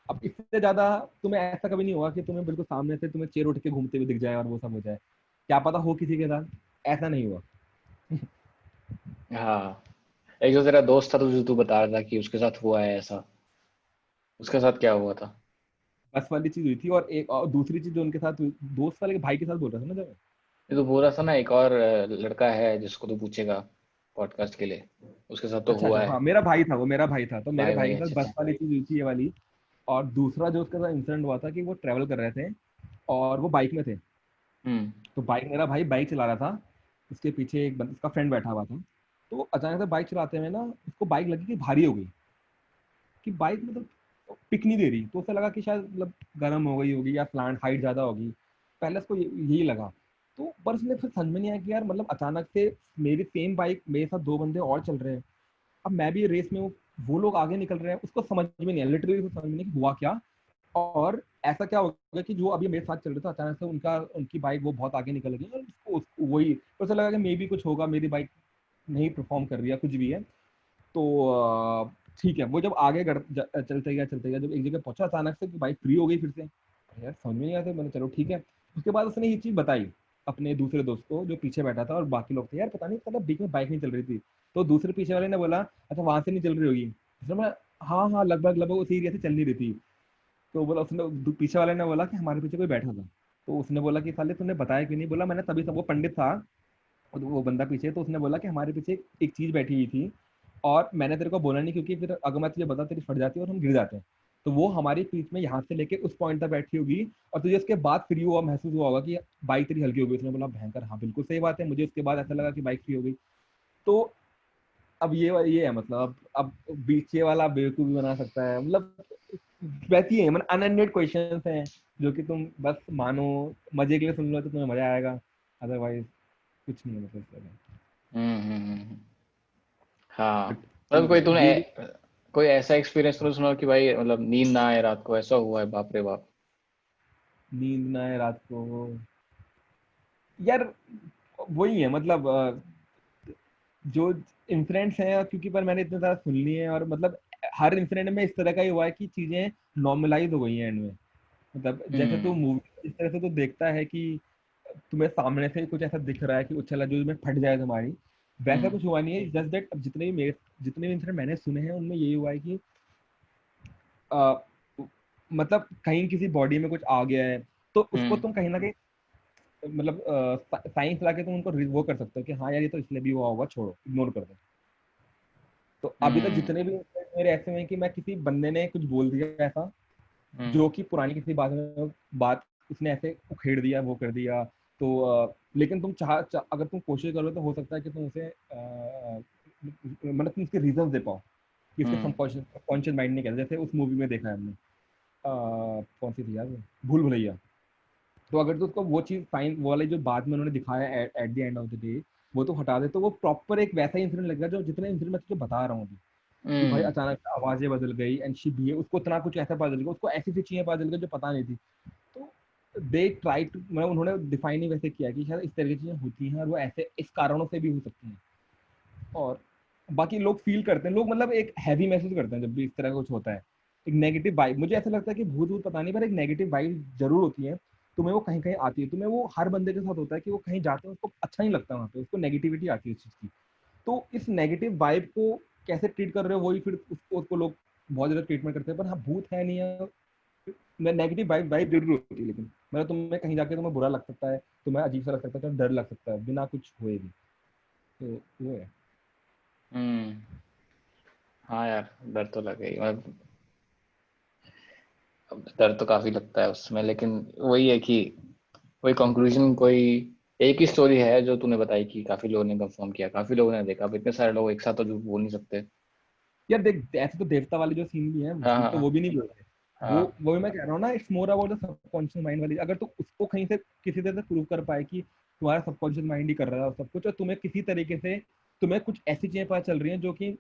अब इससे ज्यादा तुम्हें ऐसा कभी नहीं हुआ कि तुम्हें बिल्कुल सामने से तुम्हें चेयर उठ के घूमते हुए दिख जाए और वो सब हो जाए, क्या पता हो किसी के साथ, ऐसा नहीं हुआ। हाँ, एक जो तेरा दोस्त था तो जो तू बता रहा था कि उसके साथ हुआ है ऐसा, उसके साथ क्या हुआ था? बस वाली चीज हुई थी, और एक और दूसरी चीज जो उनके साथ हुई, दोस्त वाले के भाई के साथ बोल रहा था ना जब। ये तो बोल रहा था ना, एक और लड़का है जिसको तू पूछेगा पॉडकास्ट के लिए, उसके साथ तो अच्छा हुआ अच्छा, है। हाँ मेरा भाई था, वो मेरा भाई था, तो मेरे भाई भाई भाई, के साथ अच्छा बस अच्छा। वाली चीज हुई थी ये वाली। और दूसरा जो उसके साथ इंसिडेंट हुआ था कि वो ट्रेवल कर रहे थे, और वो बाइक में थे। हम्म तो बाइक, मेरा भाई बाइक चला रहा था, उसके पीछे एक उसका फ्रेंड बैठा हुआ था। तो अचानक से बाइक चलाते हुए ना, उसको बाइक लगी कि भारी हो गई, कि बाइक मतलब पिक नहीं दे रही, तो उसे लगा कि शायद मतलब गर्म हो गई होगी, या प्लांट हाइट ज्यादा होगी, पहले उसको यही लगा। तो पर उसने फिर समझ में नहीं आया कि यार मतलब अचानक से मेरी सेम बाइक, मेरे साथ दो बंदे और चल रहे हैं, अब मैं भी रेस में हूँ, वो लोग आगे निकल रहे हैं, उसको समझ में नहीं आया, लिटरली समझ में नहीं कि हुआ क्या। और ऐसा क्या हो गया कि जो अभी मेरे साथ चल रहे थे, अचानक से उनकी बाइक वो बहुत आगे निकल गई, और वही तो उसे लगा कि मे भी कुछ होगा, मेरी बाइक नहीं परफॉर्म कर रही है, कुछ भी है। तो ठीक है, वो जब आगे चलते गया, जब एक जगह पहुंचा, अचानक से बाइक फ्री हो गई फिर से। यार समझ में नहीं आया, मैंने चलो ठीक है। उसके बाद उसने ये चीज बताई अपने दूसरे दोस्त को जो पीछे बैठा था, और बाकी लोग थे, यार पता नहीं मतलब बीच में बाइक नहीं चल रही थी। तो दूसरे पीछे वाले ने बोला, अच्छा वहां से नहीं चल रही होगी, उसने बोला हाँ हाँ लगभग लगभग उसी एरिया से चल नहीं रही थी। तो बोला उसने, पीछे वाले ने बोला कि हमारे पीछे कोई बैठा था। तो उसने बोला कि साले तूने बताया क्यों नहीं? बोला मैंने तभी सब, वो पंडित था और वो बंदा पीछे, तो उसने बोला कि हमारे पीछे एक चीज बैठी हुई थी और मैंने तेरे को बोला नहीं क्योंकि फिर अगर मैं तुझे बता तेरी फट जाती है और हम गिर जाते हैं। तो वो हमारी पीठ में यहाँ से लेके उस पॉइंट तक बैठी होगी और तुझे उसके बाद फ्री हुआ, महसूस हुआ होगा कि बाइक तेरी हल्की हो गई। उसने बोला भयंकर, हाँ बिल्कुल सही बात है, मुझे उसके बाद ऐसा लगा कि बाइक फ्री हो गई। तो अब ये है मतलब, अब बीच ये वाला बेवकूफ भी बना सकता है, मतलब वैसी है, मतलब अनएंडेड क्वेश्चंस हैं जो कि तुम बस मानो, मजे के लिए सुन लो तो तुम्हें मजा आएगा, अदरवाइज कुछ नहीं है मतलब इस तरह। हाँ, बट मतलब कोई तूने ये कोई ऐसा एक्सपीरियंस तूने सुना हो कि भाई मतलब नींद ना आए रात को, ऐसा हुआ है बाप रे बाप? नींद ना आए रात को, यार वही है मतलब जो इंसिडेंट्स हैं, क्योंकि पर मैंने इतने ज्यादा सुन लिए हैं और मतलब हर इंसिडेंट में इस तरह का ही हुआ है कि चीजें नॉर्मलाइज हो गई हैं एंड में। मतलब जैसे तू हम्म। मूवी इस तरह से तो देखता है कि तुम्हें सामने से कुछ ऐसा दिख रहा है कि उछला जो में फट जाए तुम्हारी, वैसा हम्म। कुछ हुआ नहीं है। जस्ट दैट जितने भी इंसिडेंट मैंने सुने हैं उनमें यही हुआ है कि अ, मतलब कहीं किसी बॉडी में कुछ आ गया है, तो उसको हम्म। तुम कहीं ना कहीं मतलब साइंस ला के तुम उनको वो कर सकते हो कि हाँ यार ये तो इसलिए भी हुआ होगा, छोड़ो, इग्नोर कर दो। तो अभी तक हम्म। जितने भी incident मेरे ऐसे हुए हैं कि मैं किसी बंदे ने कुछ बोल दिया ऐसा हम्म। जो कि पुरानी किसी बात उसने ऐसे उखेड़ दिया, वो कर दिया। तो लेकिन अगर तुम कोशिश करो तो हो सकता है कि तुम उसे मतलब तुम उसके रीजन दे पाओ कि इसके हम्म। सबकॉन्शियस माइंड ने, कहते जैसे उस मूवी में देखा है हमने, कौन सी थी यार वो, भूल भुलैया। तो अगर तो उसको वो चीज फाइन, वो वाली जो बाद में उन्होंने दिखाया at the end of the day, वो तो हटा दे तो वो प्रॉपर एक वैसा ही इंसिडेंट लगेगा जो जितने इंसिडेंट मैं तुझे बता रहा हूँ अभी, कि भाई हम्म। अचानक से आवाजें बदल गई एंड शी बिहेव, उसको इतना कुछ ऐसा पता चल गया, उसको ऐसी ऐसी चीजें पता चल गई जो पता नहीं थी। तो दे ट्राई टू, मतलब उन्होंने डिफाइन ही वैसे किया कि शायद इस तरह की चीजें होती हैं और वो ऐसे इस कारणों से भी हो सकती हैं। और बाकी लोग फील करते हैं, लोग मतलब एक हैवी महसूस करते हैं जब भी इस तरह का कुछ होता है। एक नेगेटिव वाइब, मुझे ऐसा लगता है कि भूत भूत पता नहीं पर एक नेगेटिव वाइब जरूर होती है। तुम्हें वो कहीं कहीं आती है, तुम्हें वो हर बंदे के साथ होता है कि वो कहीं जाते हैं उसको अच्छा नहीं लगता, वहाँ पे उसको नेगेटिविटी आती है उस चीज की। तो इस नेगेटिव वाइब को कैसे ट्रीट कर रहे हो, वही फिर उसको लोग बहुत ज्यादा ट्रीटमेंट करते हैं। पर हाँ, भूत है नहीं है, नेगेटिव वाइब वाइब जरूर होती है, लेकिन मतलब तुम्हें कहीं जाके तुम्हें बुरा लग सकता है, तुम्हें अजीब सा लग सकता है, तुम्हें डर लग सकता है बिना कुछ हुए भी। तो वो है। हम्म। हाँ यार, डर तो लगे ही, मतलब अब डर तो काफी लगता है उसमें, लेकिन वही है कि कोई कंक्लूजन, कोई एक ही स्टोरी है जो तूने बताई कि काफी लोगों ने कंफर्म किया, काफी लोगों ने देखा, अब इतने सारे लोग एक साथ तो झूठ बोल नहीं सकते। यार देख, ऐसे तो देवता वाले जो सीन भी है, हाँ झूठ तो हाँ वो भी नहीं बोलते। वो भी मैं कह रहा हूँ ना, it's more about the subconscious mind वाली। अगर तो उसको कहीं से किसी तरह से प्रूव कर पाए कि तुम्हारा सबकॉन्शियस माइंड ही कर रहा है सब कुछ, और तुम्हें किसी तरीके से तुम्हें कुछ ऐसी चीजें पता चल रही हैं जो कि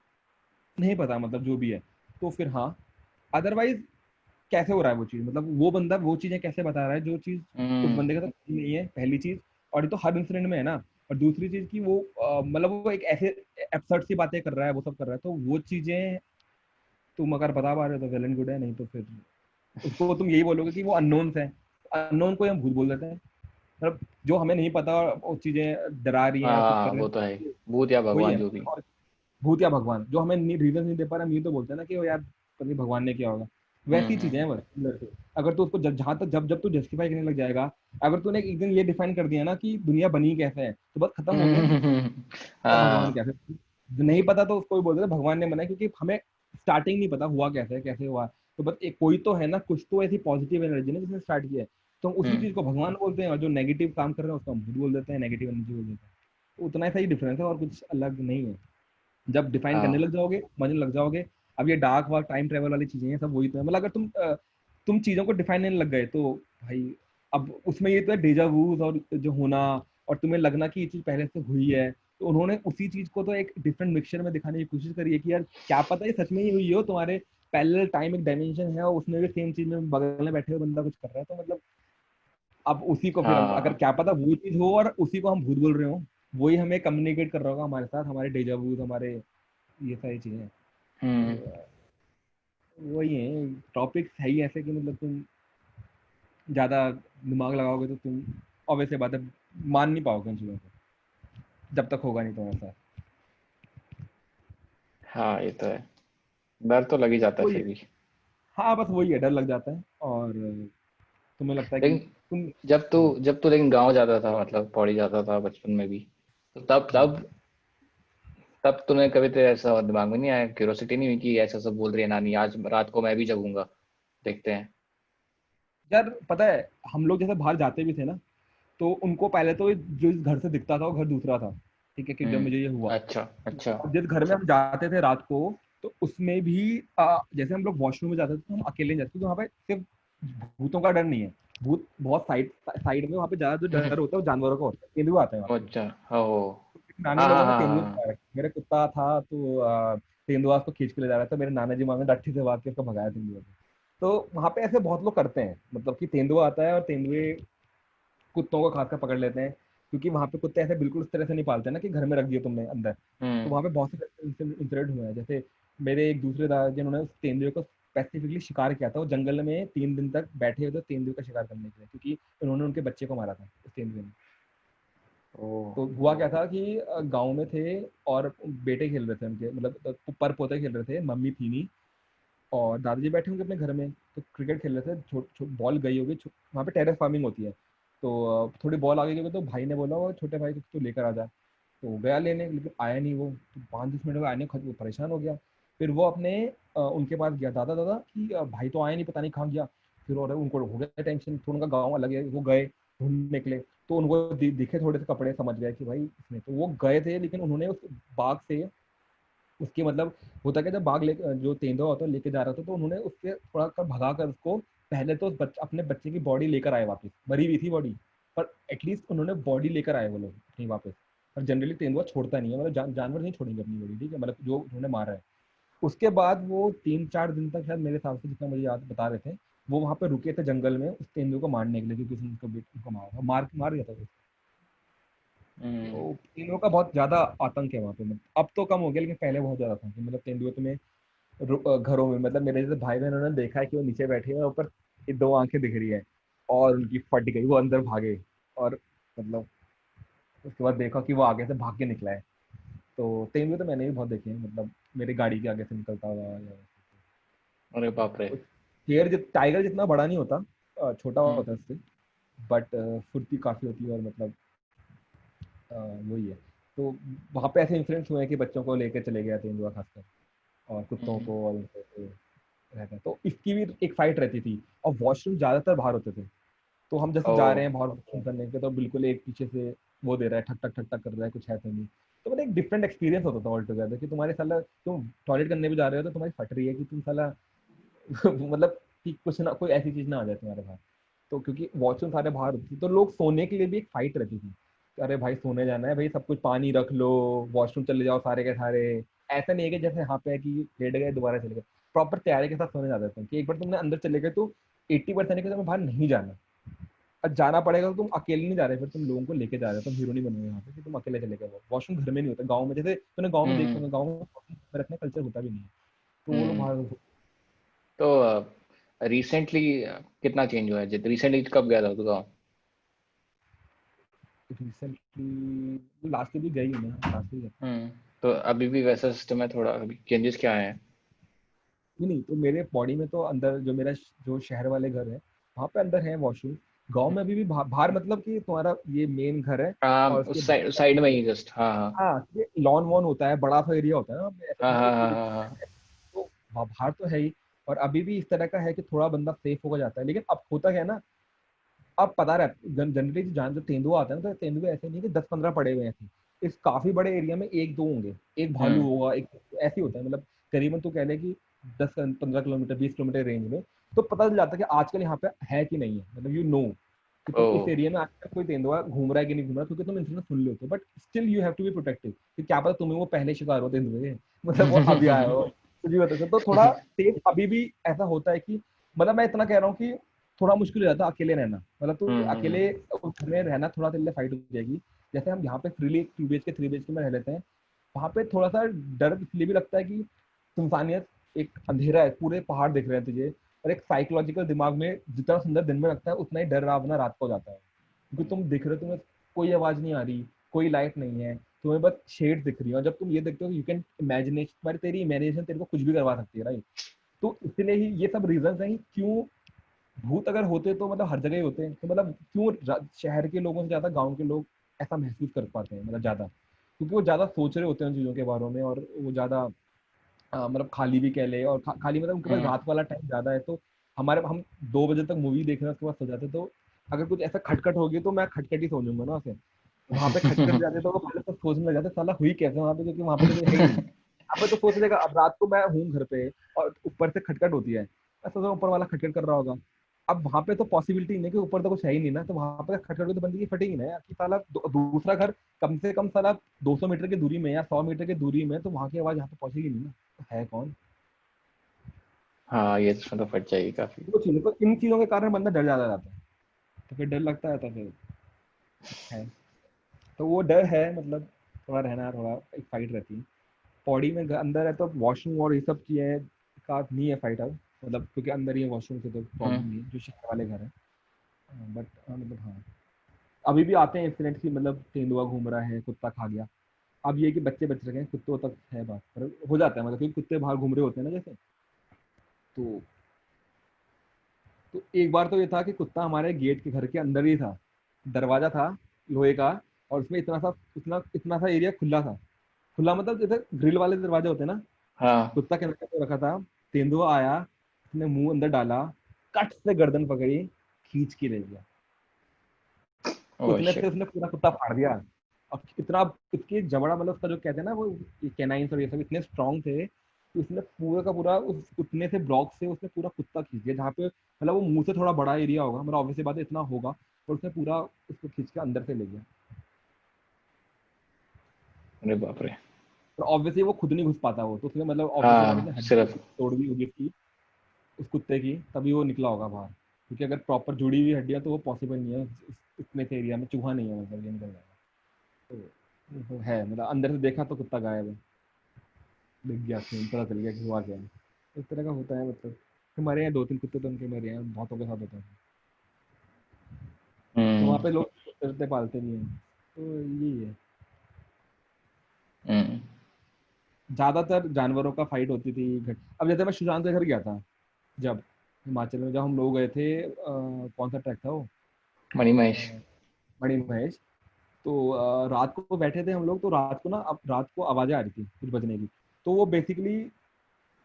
नहीं पता, मतलब जो भी है, तो फिर हाँ। अदरवाइज कैसे हो रहा है वो चीज, मतलब वो बंदा वो चीजें कैसे बता रहा है जो चीज उस हम्म। बंदे के साथ नहीं है, पहली चीज। और ये तो हर इंसिडेंट में है ना। और दूसरी चीज की वो मतलब वो एक ऐसे एब्सर्ड सी बातें कर रहा है, वो सब कर रहा है, तो वो चीजें तुम अगर बता पा रहे हो तो वेल एंड गुड है, नहीं तो फिर उसको तुम यही बोलोगे कि वो अननोन्स है। अननोन को हम भूत बोल देते हैं, मतलब जो हमें नहीं पता वो चीजें डरा रही हैं या कुछ हाँ, कर रहे वो तो है, हैं, भूत या वही भगवान है। जो भी। और भूत या भगवान जो हमें रीजन नहीं दे पा रहे, हम ये तो बोलते हैं ना कि वो यार पता नहीं भगवान ने क्या होगा। वैसी चीजें हैं हम्म। बस अंदर से। अगर तू उसको जहां तक जब जब तू जस्टिफाई करने लग जाएगा, अगर तूने एक दिन ये डिफाइन कर दिया ना कि दुनिया बनी कैसे है, तो बस खत्म हो गया फिर। तो भगवान हाँ। कैसे, जो नहीं पता तो उसको भी बोलते थे भगवान ने बनाया, क्योंकि हमें स्टार्टिंग नहीं पता हुआ कैसे है, कैसे हुआ। तो बस एक कोई तो है ना, कुछ तो ऐसी पॉजिटिव एनर्जी ने जिसने स्टार्ट किया है, तो हम उसी चीज हम्म। को भगवान बोलते हैं, और जो नेगेटिव काम कर रहे हैं उसको हम भूत बोल देते हैं, नेगेटिव एनर्जी बोल देते हैं। तो उतना ही सही डिफरेंस है और कुछ अलग नहीं है। जब डिफाइन करने हाँ। लग जाओगे, समझने लग जाओगे। अब ये डार्क वार्क टाइम ट्रेवल वाली चीजें हैं, सब वही तो है। मतलब अगर तुम चीजों को डिफाइन करने लग गए तो भाई, अब उसमें ये तो है डेजा वूज और जो होना, और तुम्हें लगना कि ये चीज पहले से हुई है, तो उन्होंने उसी चीज को तो एक डिफरेंट मिक्सचर में दिखाने की कोशिश करी है कि यार क्या पता ये सच में ही हुई हो, तुम्हारे पैरेलल टाइम एक डायमेंशन है और उसमें भी सेम चीज में बगल में बैठे हुए बंदा कुछ कर रहा है, तो मतलब अब उसी को फिर अगर हाँ। क्या पता वो चीज हो और उसी को हम भूत बोल रहे हो, वही हमें कम्युनिकेट कर रहा होगा हमारे साथ, हमारे डेजा वूज, हमारे ये सारी चीजें। हम्म। तो वही है, टॉपिक्स है ही ऐसे कि मतलब तुम ज्यादा दिमाग लगाओगे तो तुम ऑब्वियस बात है मान नहीं पाओगे उन चीजों को, जब तक होगा नहीं तो ऐसा। हाँ, ये तो है, डर तो लग ही जाता है वही फिर है। भी। हाँ बस वही है, डर लग जाता है। और तुम्हें लगता है कि लेकिन तुम जब तू लेकिन गांव जाता था, मतलब पौड़ी जाता था बचपन में भी, तो तब हाँ तब तब तुम्हें कभी तो ऐसा दिमाग में नहीं आया, क्यूरोसिटी नहीं हुई कि ऐसा सब बोल रही है नानी, आज रात को मैं भी जगूंगा, देखते हैं? यार पता है, हम लोग जैसे बाहर जाते भी थे ना, तो उनको पहले तो जो इस घर से दिखता था वो घर दूसरा था। ठीक है, कि जब मुझे ये हुआ, अच्छा अच्छा। और जिस घर में हम जाते थे रात को, तो उसमें भी जैसे हम लोग वॉशरूम में जाते थे तो हम अकेले नहीं जाते, क्योंकि वहाँ पे सिर्फ भूतों का डर नहीं है। भूत बहुत साइड साइड में, वहाँ पे ज्यादा जो डर होता है वो जानवरों का होता है, तेंदुआ आते हैं वहाँ पे। अच्छा। हो। नानी हाँ लोगों हाँ ने हाँ तेंदुआ हाँ। भगाया, मेरा कुत्ता था तो तेंदुआ उसको खींच के ले जा रहा था, मेरे नाना जी माँ ने लाठी से भाग के उसको भगाया तेंदुआ को। तो वहाँ पे ऐसे बहुत लोग करते हैं, मतलब कि तेंदुआ आता है और तेंदुए कुत्तों को खासकर पकड़ लेते हैं, क्योंकि वहाँ पे कुत्ते ऐसे बिल्कुल उस तरह से नहीं पालते ना कि घर में रख दिए तुमने अंदर। तो हम्म। वहाँ पे बहुत से इंसिडेंट हुए हैं, जैसे मेरे एक दूसरे दादाजी जिन्होंने उस तेंदुए को स्पेसिफिकली शिकार किया था, वो जंगल में 3 दिन तक बैठे हुए थे तेंदुए का शिकार करने के लिए, क्योंकि उन्होंने उनके बच्चे को मारा था उस तेंदुए ने। ओ। तो हुआ क्या था कि गाँव में थे और बेटे खेल रहे थे उनके, मतलब पर पोते खेल रहे थे, मम्मी थी नहीं, और दादाजी बैठे होंगे अपने घर में, तो क्रिकेट खेल रहे थे, बॉल गई होगी, वहाँ पे टेरेस फार्मिंग होती है, तो थोड़ी बॉल आ गई होगी, तो भाई ने बोला वो छोटे भाई को तो लेकर आ जा। तो गया लेने, लेकिन आया नहीं वो, तो 5-10 मिनट में आया नहीं, वो परेशान हो गया। फिर वो अपने उनके पास गया, दादा दादा कि भाई तो आया नहीं, पता नहीं कहाँ गया। फिर और उनको हो गया टेंशन, तो उनका गाँव अलग है, वो गए ढूंढने निकले, तो उनको दिखे थोड़े से कपड़े, समझ गए कि भाई इसने, तो वो गए थे, लेकिन उन्होंने उस बाग से उसके मतलब होता क्या, जब बाघ ले जो तेंदुआ होता है लेके जा रहा था, तो उन्होंने उससे थोड़ा कर भगा कर उसको, पहले तो अपने बच्चे की बॉडी लेकर आए वापस, मरी हुई थी बॉडी, पर एटलीस्ट उन्होंने बॉडी लेकर आए वो लोग अपनी वापस। और जनरली तेंदुआ छोड़ता नहीं है, मतलब जानवर नहीं छोड़ेंगे अपनी बॉडी, ठीक है, मतलब जो उन्होंने मारा है। उसके बाद वो 3-4 दिन तक शायद, मेरे हिसाब से जितना मुझे याद बता रहे थे, वो वहाँ पे रुके थे जंगल में उस तेंदुए को मारने के लिए, क्योंकि उसने उनको मारा था, मार मार दिया था उसको। हम्म। तो तेंदुओं का बहुत ज्यादा आतंक है वहाँ पे, मतलब अब तो कम हो गया, लेकिन पहले बहुत ज्यादा था कि मतलब तेंदुए तुम्हें घरों में, मतलब मेरे जैसे भाई बहनों ने देखा है कि वो नीचे बैठे हैं, ऊपर ये 2 आंखें दिख रही है, और उनकी फट गई, वो अंदर भागे, और मतलब उसके बाद देखा कि वो आगे से भाग के निकला है। तो तेंदुए तो मैंने भी बहुत देखे हैं, मतलब मेरी गाड़ी के आगे से निकलता हुआ या अरे बाप रे। शेर टाइगर जितना बड़ा नहीं होता, छोटा हम्म होता है उससे, बट फुर्ती काफी होती है, और मतलब वही है। तो वहाँ पे ऐसे इंसिडेंट्स हुए हैं कि बच्चों को लेकर चले गया तेंदुआ खासकर, और कुत्तों हम्म को, और उनको रहता है, तो इसकी भी एक फाइट रहती थी। और वॉशरूम ज्यादातर बाहर होते थे, तो हम जैसे ओ। जा रहे हैं बाहर वॉशरूम करने के, तो बिल्कुल एक पीछे से वो दे रहा है, ठक ठक ठक ठक कर रहा है, कुछ है तो नहीं। तो मतलब एक डिफरेंट एक्सपीरियंस होता था ऑल टुगेदर, कि तुम्हारे साला तुम टॉयलेट करने भी जा रहे हो तो तुम्हारी फट रही है कि तुम साला मतलब कि कुछ ना कोई ऐसी चीज ना आ जाए तुम्हारे पास। तो क्योंकि वॉशरूम सारे बाहर होती थी, तो लोग सोने के लिए भी एक फाइट रहती थी कि अरे भाई सोने जाना है भाई, सब कुछ पानी रख लो, वॉशरूम चले जाओ सारे के सारे। ऐसा नहीं है कि जैसे यहाँ पे है कि लेट गए दोबारा चले गए, प्रॉपर तैयारी के साथ सोने जाते थे कि एक बार तुमने अंदर चले गए तो 80% है कि तुम्हें बाहर नहीं जाना। और जाना पड़ेगा तो तुम अकेले नहीं जा रहे, फिर तुम लोगों को लेके जा रहे हो, तुम हीरो नहीं बने हुए यहाँ पे कि तुम अकेले चले गए। वॉशरूम घर में नहीं होता, गाँव में जैसे तूने गाँव में देखे हम्म होंगे, गाँव में washroom में रखने कल्चर होता भी नहीं है, तो वो लोग हम्म। बाहर। तो रिसेंटली कितना चेंज हुआ है? जित रिसेंटली कब गया था तू गाँव? रिसेंटली लास्ट ईयर भी गई हूँ मैं, लास्ट ईयर। तो अभी भी वैसा सिस्टम है? थोड़ा अभी चेंजेस क्या आए हैं? नहीं नहीं, तो मेरे बॉडी में तो अंदर जो मेरा जो शहर वाले घर है, वहाँ पे अंदर है वॉशरूम। गांव में अभी भी बाहर, मतलब कि तुम्हारा ये मेन घर है, और उसके उस साइड बाहर साइड में ही जस्ट, हाँ हाँ हाँ ये लॉन वॉन होता है, बड़ा सा एरिया होता है ना, ऐसा हाँ नहीं हाँ कि हाँ पूरी, हाँ हाँ। तो बाहर तो है ही। और अभी भी इस तरह का है कि थोड़ा बंदा सेफ होकर जाता है, लेकिन अब होता क्या है ना, अब पता रहता जनरली जान जो तेंदुआ आता है ना, तो तेंदुए ऐसे नहीं कि 10-15 पड़े हुए हैं ऐसे। इस काफी बड़े एरिया में एक दो होंगे, एक भालू हम्म होगा, एक ऐसे ही होता है, मतलब करीबन तो कह ले कि 10-15 किलोमीटर 20 किलोमीटर रेंज में। तो पता चल जाता है कि आजकल यहाँ पे है कि नहीं है, मतलब यू नो कि ओ। तुम इस एरिया में आजकल कोई तेंदुआ घूम रहा है कि नहीं घूम रहा, क्योंकि तुम इंसान सुन लेते हो, but still you have to be protective, कि क्या पता तुम्हें वो पहले शिकार हो तेंदुए मतलब वो अभी आया हो, कुछ भी बता सकते। तो थोड़ा सेफ अभी भी ऐसा होता है कि, मतलब मैं इतना कह रहा हूँ कि थोड़ा मुश्किल हो जाता है अकेले रहना, मतलब तू हम्म। अकेले घर में रहना थोड़ा तेरे लिए फाइट हो जाएगी। जैसे हम यहाँ पे फ्रीली 2 BHK 3 BHK में रह लेते हैं, वहाँ पे थोड़ा सा डर इसलिए भी लगता है कि सुनसानियत, एक अंधेरा है, पूरे पहाड़ दिख रहे हैं तुझे, और एक साइकोलॉजिकल दिमाग में जितना सुंदर दिन में लगता है उतना ही डर रावना रात को हो जाता है, क्योंकि तुम दिख रहे हो, तुम्हें कोई आवाज नहीं आ रही, कोई लाइट नहीं है, तुम्हें बस शेड दिख रही है, और जब तुम ये देखते हो यू कैन इमेजिनेशन, तुम्हारी तेरी इमेजिनेशन तेरे को कुछ भी करवा सकती है, राइट। तो इसलिए ही ये सब रीजन है कि क्यों भूत अगर होते तो मतलब हर जगह ही होते हैं, तो मतलब क्यों शहर के लोगों से ज्यादा गांव के लोग ऐसा महसूस कर पाते हैं, मतलब ज्यादा, क्योंकि वो ज्यादा सोच रहे होते हैं उन चीजों के बारे में, और वो ज्यादा मतलब खाली भी कह ले, और खाली मतलब उनके पास हम्म। रात वाला टाइम ज्यादा है। तो हमारे हम 2 बजे तक मूवी देख रहे हैं, उसके बाद सो जाते, तो अगर कुछ ऐसा खटखट होगी तो मैं खटखट ही सोचूंगा ना उसे। वहां पे खटखट जाते तो वो पहले तो सोचने लग जाते साला हुई कैसे वहां पे, क्योंकि वहां पे तो कोई है ही नहीं। यहाँ पे तो सोच लेगा अब रात को मैं हूँ घर पे और ऊपर से खटखट होती है, मैं सोच रहा हूँ ऊपर वाला खटखट कर रहा होगा। अब वहां पे तो पॉसिबिलिटी नहीं है कि ऊपर तो कुछ है ही नहीं ना, तो वहां पे खटखट हुई तो बंदी की फटेगी ना यार, कि साला दूसरा घर कम से कम साला 200 मीटर की दूरी में या 100 मीटर की दूरी में, तो वहां की आवाज यहाँ पे पहुंचेगी नहीं ना, तो है कौन। हाँ, ये तो मतलब फट जाएगी काफी। वो चीजें तो इन चीजों के कारण बंदा डर ज्यादा जाता है, तो फिर डर लगता है तो फिर है। तो वो डर है, मतलब थोड़ा रहना, थोड़ा एक फाइट रहती है पौड़ी में। अंदर है तो वॉशरूम और ये सब चीजें का नहीं है फाइट अब, मतलब क्योंकि अंदर ही है वॉशरूम, से तो प्रॉब्लम हम्म। नहीं है जो शहर वाले घर है। बट मतलब हाँ, अभी भी आते हैं इंसिडेंट की, मतलब तेंदुआ घूम रहा है, कुत्ता खा गया। अब ये है कि बच्चे बच रहे हैं, कुत्तों तक है बात, पर हो जाता है मतलब, क्योंकि कुत्ते बाहर घूम रहे होते हैं ना जैसे। तो एक बार तो ये था कि कुत्ता हमारे गेट के घर के अंदर ही था, दरवाजा था लोहे का, और उसमें इतना सा एरिया खुला था। खुला मतलब जैसे ग्रिल वाले दरवाजे होते हैं ना, हाँ। कुत्ता के अंदर तो रखा था। तेंदुआ आया, उसने मुंह अंदर डाला, कट से गर्दन पकड़ी, खींच के ले गया। ओह उतने से शिट। उसने पूरा कुत्ता फाड़ दिया। अब इतना उसकी जबड़ा, मतलब उसका जो कहते हैं ना वो कैनाइंस और ये सब इतने स्ट्रांग थे कि उसने पूरा का पूरा उस उतने से ब्लॉक से उसने पूरा कुत्ता खींच दिया, जहाँ पे मतलब वो मुंह से थोड़ा बड़ा एरिया होगा, मतलब ऑब्वियसली बात है इतना होगा, और उसने पूरा उसको खींच के अंदर से ले गया। अरे बाप रे। और ऑब्वियसली वो खुद नहीं घुस पाता, वो तो उसने मतलब ऑब्वियसली बात है उसने हाँ, हड्डी सिर्फ। तोड़ दी होगी उसकी, उस कुत्ते की, तभी वो निकला होगा बाहर। क्योंकि अगर प्रॉपर जुड़ी हुई हड्डियां तो वो पॉसिबल नहीं है इतने से एरिया में, चूहा नहीं है मतलब ये निकल जाएगा। तो है मतलब अंदर से देखा तो कुत्ता गायब है, दिख गया सीन, पता चल गया कि हुआ क्या है। इस तरह का होता है मतलब। हमारे यहाँ 2-3 कुत्ते तो उनके मेरे यहाँ बहुतों के साथ होता है। तो वहाँ हम्म। पे लोग कुत्ते पालते भी हैं, तो यही है। हम्म। ज्यादातर जानवरों का फाइट होती थी अब जैसे मैं सुशांत के घर गया था, जब हिमाचल में, जब हम लोग गए थे कौन सा ट्रैक था वो, मणि महेश। अ, मणि महेश। तो रात को बैठे थे हम लोग, तो रात को ना, अब रात को आवाजें आ रही थी कुछ बजने की। तो वो बेसिकली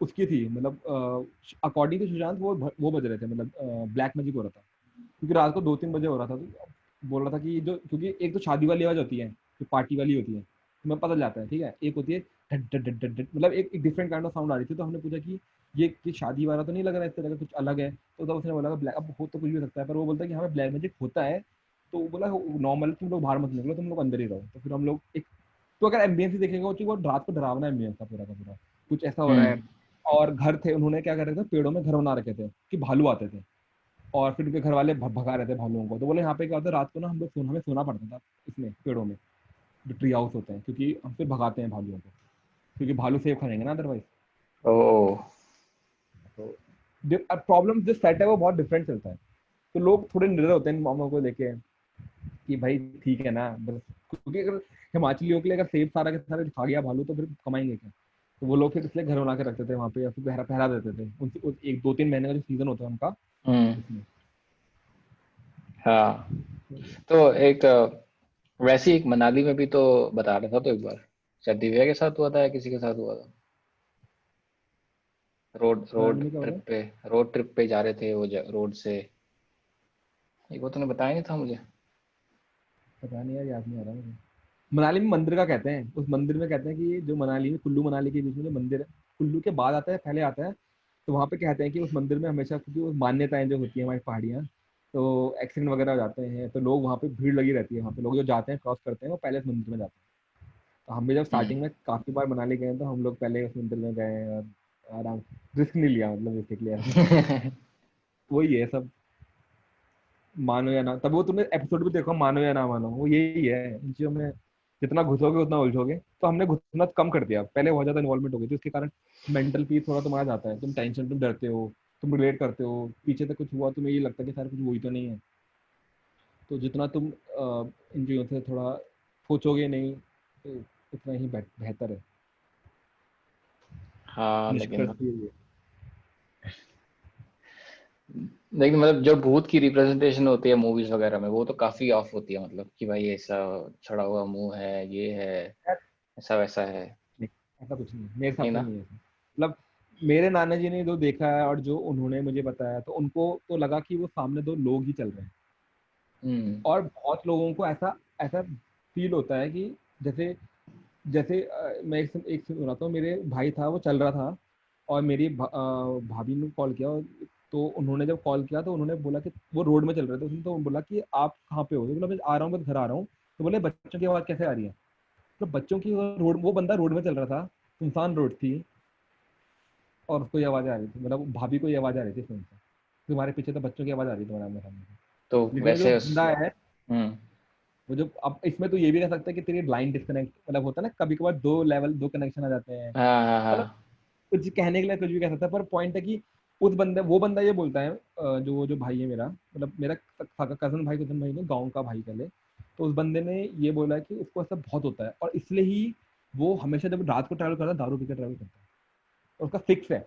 उसकी थी, मतलब अकॉर्डिंग टू सुशांत वो बज रहे थे, मतलब ब्लैक मैजिक हो रहा था, क्योंकि रात को 2-3 बजे हो रहा था। तो बोल रहा था कि जो, क्योंकि एक तो शादी वाली आवाज होती है जो पार्टी वाली होती है, तुम्हें पता चलता है ठीक है, एक होती है डट डट डट डट डट, मतलब एक डिफरेंट काइंड ऑफ साउंड आ रही थी। तो हमने पूछा कि ये शादी वाला तो नहीं लग रहा है, इस तरह का कुछ अलग है। तो तब उसने बोला ब्लैक, अब हो तो कुछ भी हो सकता है, पर वो बोलता है कि हमें ब्लैक मैजिक होता है। तो वो बोला नॉर्मल, तुम लोग बाहर मत निकलो, तुम लोग अंदर ही रहो। तो फिर हम लोग एक, तो अगर एम्बियंस ही देखेगा वो चीज़, वो रात को डरावना एम्बियंस था पूरा का पूरा, कुछ ऐसा हो रहा है। हम्म। और घर थे, उन्होंने क्या कर रखे थे, पेड़ों में घर बना रखे थे कि भालू आते थे, और फिर उनके घर वाले भगा रहे थे भालुओं को। तो बोले यहाँ पे क्या होता है, रात को ना हम लोग हमें सोना पड़ता था इसमें पेड़ों में, जो ट्री हाउस होते हैं, क्योंकि हम फिर भगाते हैं भालुओं को, क्योंकि भालू सेब खा जाएंगे ना अदरवाइज। ओह। तो प्रॉब्लम जो सेट है वो बहुत डिफरेंट चलता है। तो लोग थोड़े निडर होते हैं इन मामलों को लेके, कि भाई ठीक है ना बस, क्योंकि अगर हिमाचलियों के लिए अगर सेब सारा के सारे खा गया भालू तो फिर कमाएंगे क्या। तो वो लोग फिर इसलिए घर बना के रखते थे वहाँ पे, या फिर पहरा पहरा देते थे उनसे, 1-2-3 महीने का जो सीजन होता है उनका हम्म। उसमें। हाँ। तो एक वैसे ही एक मनाली में भी तो बता रहा था तो एक बार, शायद दिव्या के साथ हुआ था या किसी के साथ हुआ था। रोड मनाली रोड में क्या होता ट्रिप है, पे, रोड ट्रिप पे जा रहे थे वो रोड से। एक वो तूने बताया नहीं था मुझे। पता नहीं यार, याद नहीं आ रहा मुझे। मनाली में मंदिर का कहते हैं, उस मंदिर में कहते हैं कि जो मनाली में, कुल्लू मनाली के बीच में जो मंदिर है, कुल्लू के बाद आता है पहले आता है। तो वहाँ पे कहते हैं कि उस मंदिर में हमेशा, क्योंकि वो मान्यताएं जो होती है हमारी पहाड़ियाँ, तो एक्सीडेंट वगैरह हो जाते हैं, तो लोग वहाँ पे भीड़ लगी रहती है, वहाँ पे लोग जो जाते हैं क्रॉस करते हैं वो पहले उस मंदिर में जाते हैं। तो हम भी जब हम्म। स्टार्टिंग में काफी बार मनाली गए हैं, तो हम लोग पहले उस मंदिर में गए हैं, और आराम, रिस्क नहीं लिया मतलब बेसिकली ऐसा। वही है सब, मानो या ना, तब वो तुमने एपिसोड भी देखो, मानो या ना मानो, वो यही है इन चीजों में, जितना घुसोगे उतना उलझोगे। तो हमने घुसना कम कर दिया, पहले बहुत ज्यादा इन्वॉल्वमेंट हो गई थी, उसके कारण मेंटल पीस थोड़ा तुम्हारा जाता है, तुम टेंशन, तुम डरते हो, तुम रिलेट करते हो, पीछे तक कुछ हुआ तुम्हें ये लगता है कि सारा कुछ वही तो नहीं है। तो जितना तुम इन चीजों से थोड़ा सोचोगे नहीं, तो उतना ही बेहतर है। हाँ लेकिन निष्कर्ष ये है। लेकिन मतलब जो भूत की रिप्रेजेंटेशन होती है मूवीज वगैरह में, वो तो काफी ऑफ होती है, मतलब कि भाई ऐसा छड़ा हुआ मुंह है, ये है, यार ऐसा वैसा है। नहीं, ऐसा कुछ नहीं है, मेरे साथ नहीं तो ना। नहीं है ऐसा। मतलब मेरे नाना जी ने जो देखा है और जो उन्होंने मुझे बताया, तो उनको तो लगा कि वो सामने दो लोग ही चल रहे हैं। हम्म। और बहुत लोगों को ऐसा ऐसा फील होता है कि जैसे जैसे मैं एक सुनाता हूँ। मेरे भाई था, वो चल रहा था और मेरी भाभी ने कॉल किया। तो उन्होंने जब कॉल किया तो उन्होंने बोला कि वो रोड में चल रहे थे, उसने तो बोला कि आप कहाँ पे हो? तो बोला मैं आ रहा हूँ, बस घर आ रहा हूँ। तो बोले बच्चों की आवाज़ कैसे आ रही है? तो बच्चों की रोड, वो बंदा रोड में चल रहा था, सुनसान रोड थी, और उसको ये आवाज़ आ रही थी, मतलब भाभी को ये आवाज़ आ रही थी फोन से, तुम्हारे पीछे तो बच्चों की आवाज़ आ रही है तुम्हारे आमने सामने से। तो लेकिन वो जो वैसे बंदा है, हम्म। वो जो, अब इसमें तो ये भी कह सकता है कि तेरी लाइन डिस्कनेक्ट, मतलब होता है ना कभी कभार दो लेवल, दो कनेक्शन आ जाते हैं। हाँ हाँ मतलब हाँ। कुछ कहने के लिए कुछ भी कह सकता है, पर पॉइंट है कि उस बंदे, वो बंदा ये बोलता है, जो जो भाई है मेरा, मतलब मेरा कजन भाई ने, गाँव का भाई पहले। तो उस बंदे ने ये बोला कि उसको ऐसा बहुत होता है, और इसलिए ही वो हमेशा जब रात को ट्रैवल करता है, दारू पी के ट्रैवल करता है। और उसका फिक्स है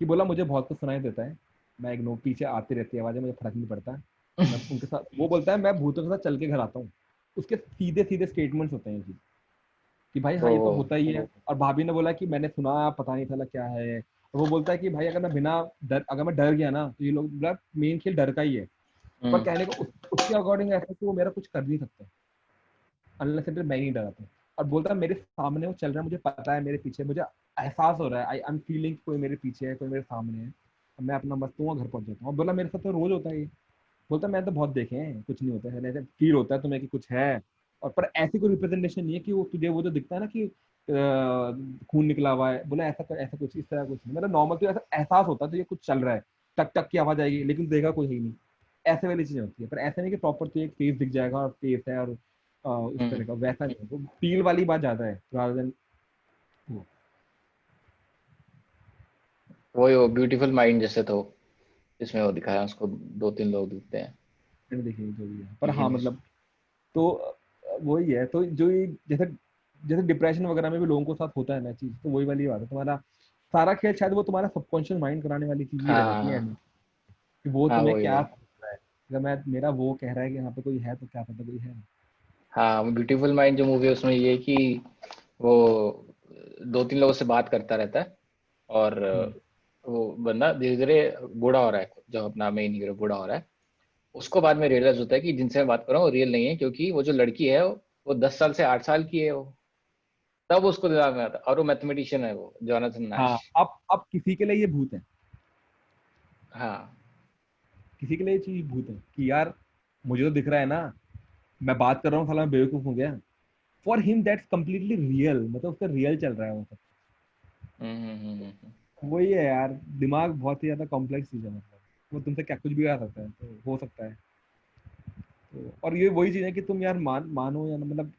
कि बोला मुझे बहुत कुछ सुनाई देता है, मैं इग्नोर, पीछे आती रहती है आवाज़ें, मुझे फर्क नहीं पड़ता। मैं उनके साथ, वो बोलता है मैं भूतों के साथ चल के घर आता हूँ। उसके सीधे सीधे स्टेटमेंट्स होते हैं जी, कि भाई हाँ ओ। ये तो होता ही है। और भाभी ने बोला कि मैंने सुना, पता नहीं चला क्या है। और वो बोलता है कि भाई अगर मैं बिना डर, अगर मैं डर गया ना, तो ये लोग, मतलब मेन खेल डर का ही है। पर हम्म। कहने को उसके अकॉर्डिंग ऐसा कि वो मेरा कुछ कर नहीं सकता अनलेस मैं नहीं डराता हूँ। और बोलता है मेरे सामने वो चल रहा है, मुझे पता है मेरे पीछे, मुझे एहसास हो रहा है, आई एम फीलिंग कोई मेरे पीछे है, कोई मेरे सामने है। और मैं अपना मस्त हूँ, घर पहुंच जाता हूँ। और बोला मेरे साथ तो रोज होता है ये। बोलता मैं तो बहुत देखे हैं, कुछ नहीं होता है, ऐसे फील होता है तुम्हें कि कुछ है। और पर ऐसी कोई रिप्रेजेंटेशन नहीं है कि वो तुझे वो जो दिखता है ना कि खून निकला हुआ है। बोला ऐसा कुछ इस तरह कुछ नहीं, मतलब नॉर्मल तो ऐसा एहसास होता है तो ये कुछ चल रहा है, टक टक की आवाज आएगी, लेकिन देखा कोई है ही नहीं। ऐसे वाली चीजें होती है, पर ऐसा नहीं कि प्रॉपर तो एक फेस दिख जाएगा और फेस है, और उस हम्म। तरह का वैसा नहीं है। वो फील वाली बात ज्यादा है रादर देन वो। वो ब्यूटीफुल माइंड जैसे, तो इसमें वो दिखाया उसको, दो तीन लोग दिखते हैं। मैंने देखी जो भी है, पर ये हाँ नहीं। मतलब, तो वही है। तो जो ये जैसे जैसे डिप्रेशन वगैरह में भी लोगों के साथ होता है ना चीज, तो वही वाली बात है। तुम्हारा सारा खेल शायद वो तुम्हारा सबकॉन्शियस माइंड कराने वाली चीज ही रह जाती है हाँ end, कि वो हाँ, तुम्हें वही क्या वही। समझ रहा है। अगर मैं, मेरा वो कह रहा है कि यहाँ पे कोई है, तो क्या पता कोई है। हाँ, ब्यूटीफुल माइंड जो मूवी है, उसमें ये है कि वो दो तीन लोगों से बात करता रहता है, और हम्म। वो बंदा धीरे धीरे बूढ़ा हो रहा है, जो अपना मेन हीरो बूढ़ा हो रहा है। उसको बाद में रियलाइज होता है कि जिनसे मैं बात कर रहा हूँ वो रियल नहीं है, क्योंकि वो जो लड़की है वो 10 साल से 8 साल की है वो। तब उसको दिमाग में आता है, और वो मैथमेटिशियन है, वो जोनाथन हाँ, नाश। अब किसी के लिए ये भूत है, हाँ। किसी के लिए ये चीज भूत है कि यार मुझे तो दिख रहा है ना, मैं बात कर रहा हूँ, साला मैं बेवकूफ हो गया। For him that's completely real, मतलब उसका रियल चल रहा है वो सब। वही है यार, दिमाग बहुत ही ज्यादा कॉम्प्लेक्स चीज है, मतलब वो तुमसे क्या कुछ भी आ सकता है, तो हो सकता है। तो और ये वही चीज है कि तुम यार मानो या ना, मतलब